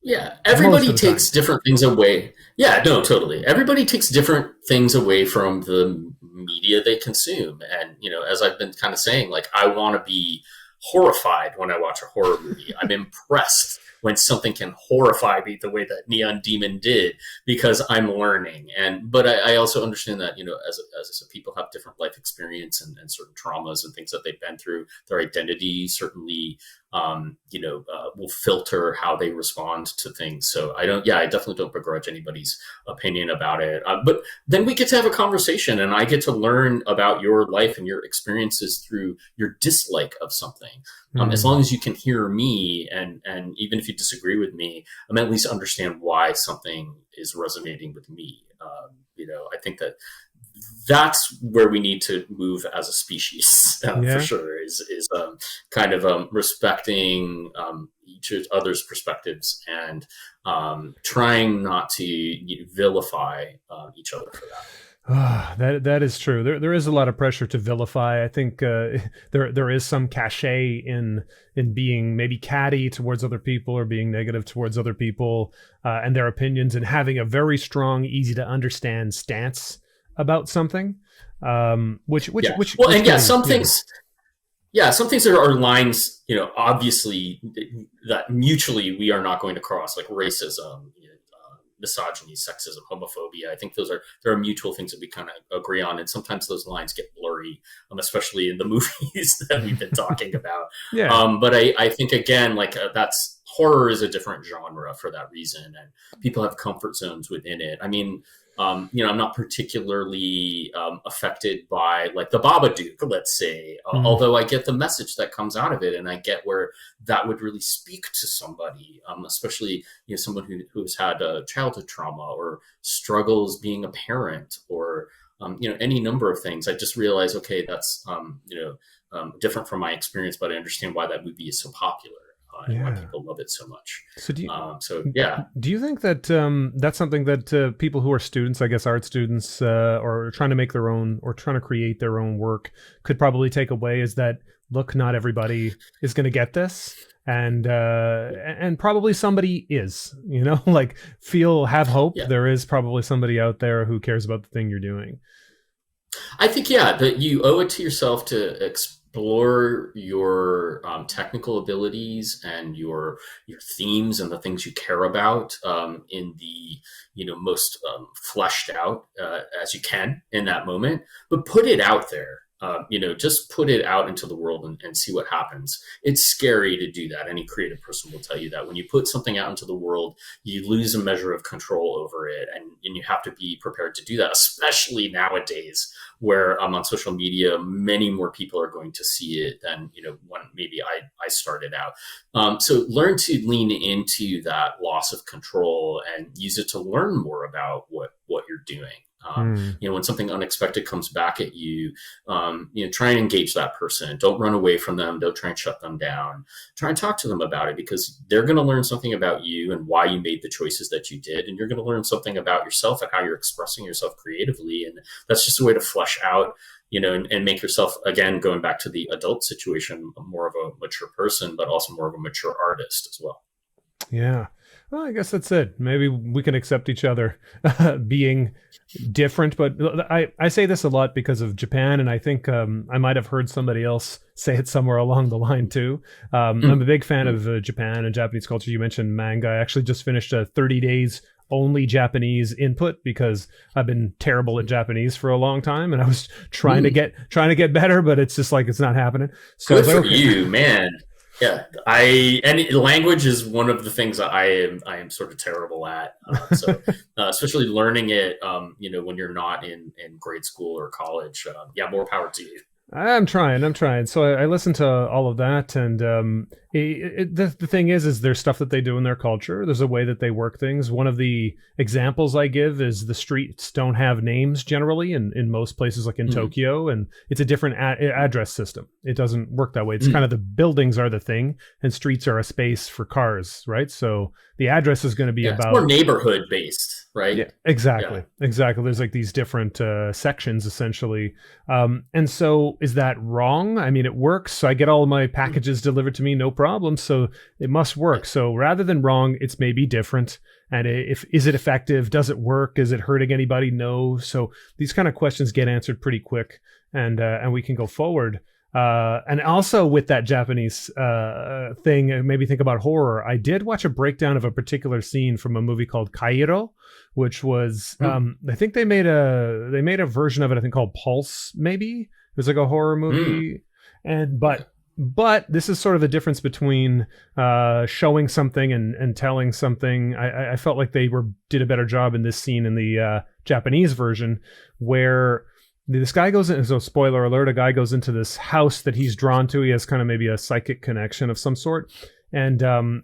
Yeah, everybody takes different things away. Yeah, no, totally. Everybody takes different things away from the media they consume, and as I've been kind of saying, like I want to be horrified when I watch a horror movie. I'm impressed when something can horrify me the way that Neon Demon did, because I'm learning. But I also understand that, as I said, people have different life experience and certain traumas and things that they've been through. Their identity certainly, will filter how they respond to things. So I definitely don't begrudge anybody's opinion about it. But then we get to have a conversation, and I get to learn about your life and your experiences through your dislike of something. As long as you can hear me, and even if you disagree with me, at least understand why something is resonating with me. I think that's where we need to move as a species, for sure, is kind of respecting each other's perspectives and trying not to vilify each other for that. That is true. There is a lot of pressure to vilify. I think there is some cachet in being maybe catty towards other people or being negative towards other people and their opinions, and having a very strong, easy to understand stance about something. Which well, which and can be, some things. Yeah, some things are lines, obviously that mutually we are not going to cross, like racism, misogyny, sexism, homophobia. I think there are mutual things that we kind of agree on, and sometimes those lines get blurry, especially in the movies that we've been talking about. yeah. But I think again, like that's horror is a different genre for that reason, and people have comfort zones within it. I mean, I'm not particularly affected by like the Babadook, let's say, Mm. although I get the message that comes out of it, and I get where that would really speak to somebody, especially someone who's had a childhood trauma or struggles being a parent, or any number of things. I just realize, okay, that's different from my experience, but I understand why that movie is so popular. And why Yeah. people love it so much. So So yeah, do you think that that's something that people who are students, I guess art students, or trying to make their own or trying to create their own work, could probably take away? Is that, look, not everybody is going to get this, and probably somebody is, like, have hope. yeah. There is probably somebody out there who cares about the thing you're doing. I think, that you owe it to yourself to explore your technical abilities and your themes and the things you care about in the most fleshed out as you can in that moment, but put it out there. Just put it out into the world and see what happens. It's scary to do that. Any creative person will tell you that when you put something out into the world, you lose a measure of control over it. And you have to be prepared to do that, especially nowadays where on social media, many more people are going to see it than, when maybe I started out. So learn to lean into that loss of control and use it to learn more about what you're doing. Mm. When something unexpected comes back at you, try and engage that person. Don't run away from them. Don't try and shut them down. Try and talk to them about it, because they're going to learn something about you and why you made the choices that you did. And you're going to learn something about yourself and how you're expressing yourself creatively. And that's just a way to flesh out, and make yourself, again, going back to the adult situation, more of a mature person, but also more of a mature artist as well. Yeah. Well, I guess that's it. Maybe we can accept each other being different. But I say this a lot because of Japan, and I think I might have heard somebody else say it somewhere along the line too. I'm a big fan of Japan and Japanese culture. You mentioned manga. I actually just finished a 30 days only Japanese input because I've been terrible at Japanese for a long time, and I was trying to get better, but it's just like it's not happening. So Good I was like, for okay. you, man. Yeah, and language is one of the things that I am sort of terrible at. Especially learning it, when you're not in grade school or college. More power to you. I'm trying. So I listen to all of that, and the thing is there's stuff that they do in their culture. There's a way that they work things. One of the examples I give is the streets don't have names generally in most places, like in Tokyo, and it's a different address system. It doesn't work that way. It's kind of the buildings are the thing, and streets are a space for cars, right? So the address is going to be It's about more neighborhood based, right? Yeah, exactly. There's like these different sections essentially. And so is that wrong? I mean, it works. So I get all of my packages delivered to me, no problem. So it must work. So rather than wrong, it's maybe different. And is it effective? Does it work? Is it hurting anybody? No. So these kind of questions get answered pretty quick, and we can go forward. And also with that Japanese thing, maybe think about horror. I did watch a breakdown of a particular scene from a movie called Kairo, which was I think they made a version of it, I think, called Pulse. Maybe it was like a horror movie, and but this is sort of the difference between showing something and telling something. I felt like they did a better job in this scene in the Japanese version, where this guy goes in, so spoiler alert, a guy goes into this house that he's drawn to. He has kind of maybe a psychic connection of some sort. And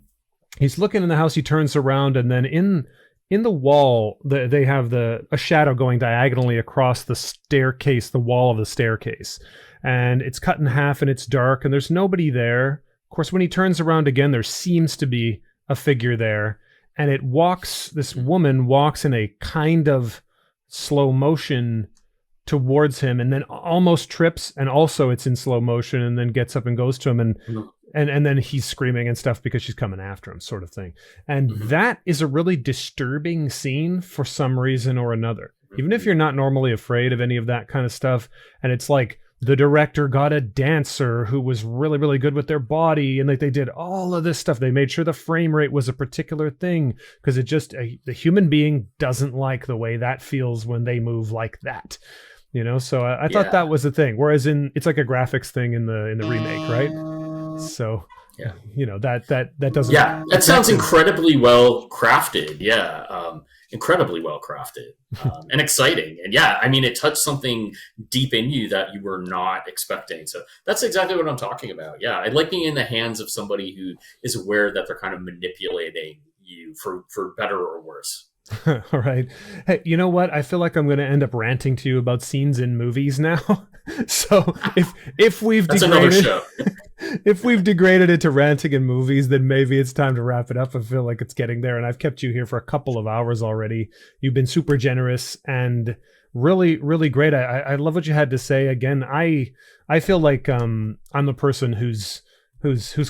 he's looking in the house, he turns around, and then in the wall, they have a shadow going diagonally across the staircase, the wall of the staircase. And it's cut in half and it's dark and there's nobody there. Of course, when he turns around again, there seems to be a figure there. And this woman walks in a kind of slow motion towards him, and then almost trips, and also it's in slow motion, and then gets up and goes to him, and then he's screaming and stuff because she's coming after him, sort of thing. And that is a really disturbing scene for some reason or another. Even if you're not normally afraid of any of that kind of stuff, and it's like the director got a dancer who was really, really good with their body, and like they did all of this stuff. They made sure the frame rate was a particular thing, because it just the human being doesn't like the way that feels when they move like that. You know, so I thought that was the thing. Whereas it's like a graphics thing in the remake, right? So yeah, you know, that doesn't. Yeah, that sounds incredibly well crafted. Yeah, incredibly well crafted and exciting. And yeah, I mean, it touched something deep in you that you were not expecting. So that's exactly what I'm talking about. Yeah, I like being in the hands of somebody who is aware that they're kind of manipulating you for better or worse. All right. Hey, you know what? I feel like I'm going to end up ranting to you about scenes in movies now. So if we've That's degraded, another show. If we've degraded it to ranting in movies, then maybe it's time to wrap it up. I feel like it's getting there, and I've kept you here for a couple of hours already. You've been super generous and really, really great. I love what you had to say. Again, I feel like I'm the person who's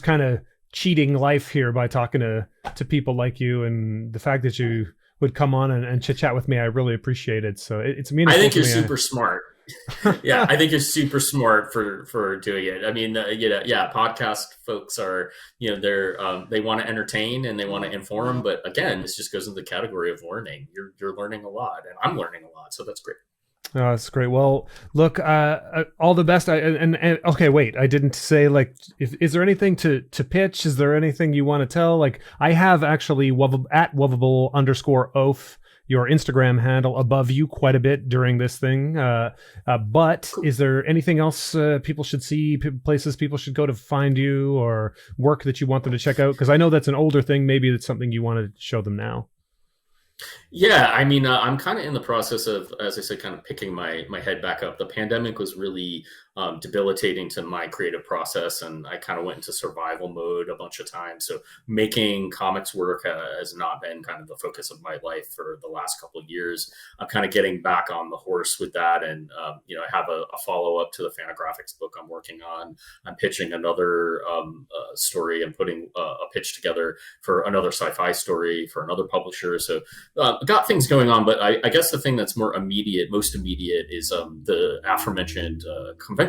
kind of cheating life here by talking to people like you, and the fact that you would come on and chit chat with me, I really appreciate it. So it's meaningful. I think you're super smart. Yeah, I think you're super smart for doing it. I mean, podcast folks are, they want to entertain and they want to inform, but again, this just goes into the category of learning. You're learning a lot, and I'm learning a lot, so that's great. Oh, that's great. Well, look, all the best. And okay, wait, I didn't say, like, is there anything to pitch? Is there anything you want to tell? Like, I have actually at Wuvable_Oaf, your Instagram handle, above you quite a bit during this thing. But is there anything else people should see, places people should go to find you, or work that you want them to check out? Because I know that's an older thing. Maybe it's something you want to show them now. Yeah, I mean, I'm kind of in the process of, as I said, kind of picking my head back up. The pandemic was really debilitating to my creative process, and I kind of went into survival mode a bunch of times. So making comics work has not been kind of the focus of my life for the last couple of years. I'm kind of getting back on the horse with that, and I have a follow-up to the Fantagraphics book I'm working on. I'm pitching another story. I'm putting a pitch together for another sci-fi story for another publisher. So got things going on, but I guess the thing that's most immediate is the aforementioned convention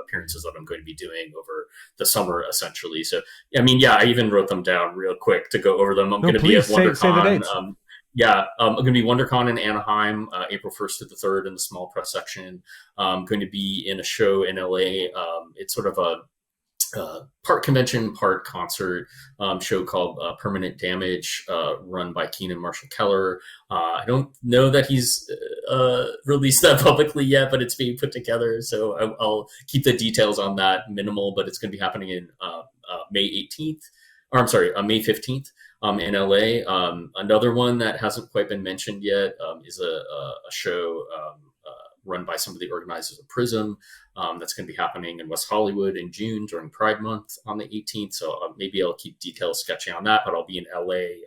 appearances that I'm going to be doing over the summer, essentially. So, I mean, yeah, I even wrote them down real quick to go over them. I'm going to be at WonderCon. Say the dates. I'm going to be WonderCon in Anaheim, April 1st to the 3rd in the small press section. I'm going to be in a show in LA. It's sort of a part convention, part concert show called Permanent Damage, run by Keenan Marshall Keller. I don't know that he's released that publicly yet, but it's being put together. So I'll keep the details on that minimal, but it's going to be happening in May 15th in LA. Another one that hasn't quite been mentioned yet is a show run by some of the organizers of Prism. That's going to be happening in West Hollywood in June during Pride Month on the 18th. So maybe I'll keep details sketchy on that, but I'll be in LA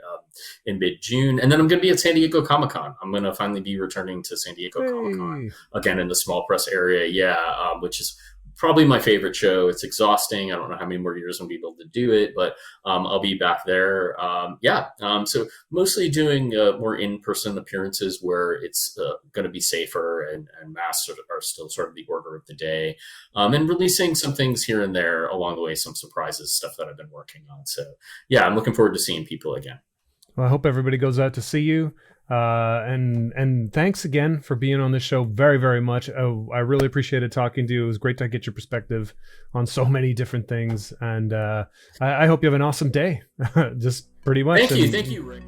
in mid-June. And then I'm going to be at San Diego Comic-Con. I'm going to finally be returning to San Diego Comic-Con again in the small press area. Yeah, which is probably my favorite show. It's exhausting. I don't know how many more years I'll be able to do it, but I'll be back there. So mostly doing more in-person appearances where it's going to be safer, and masks are still sort of the order of the day, and releasing some things here and there along the way, some surprises, stuff that I've been working on. So yeah, I'm looking forward to seeing people again. Well, I hope everybody goes out to see you. And thanks again for being on this show very, very much. I really appreciated talking to you. It was great to get your perspective on so many different things. And I hope you have an awesome day. Just pretty much. Thank you, Rick.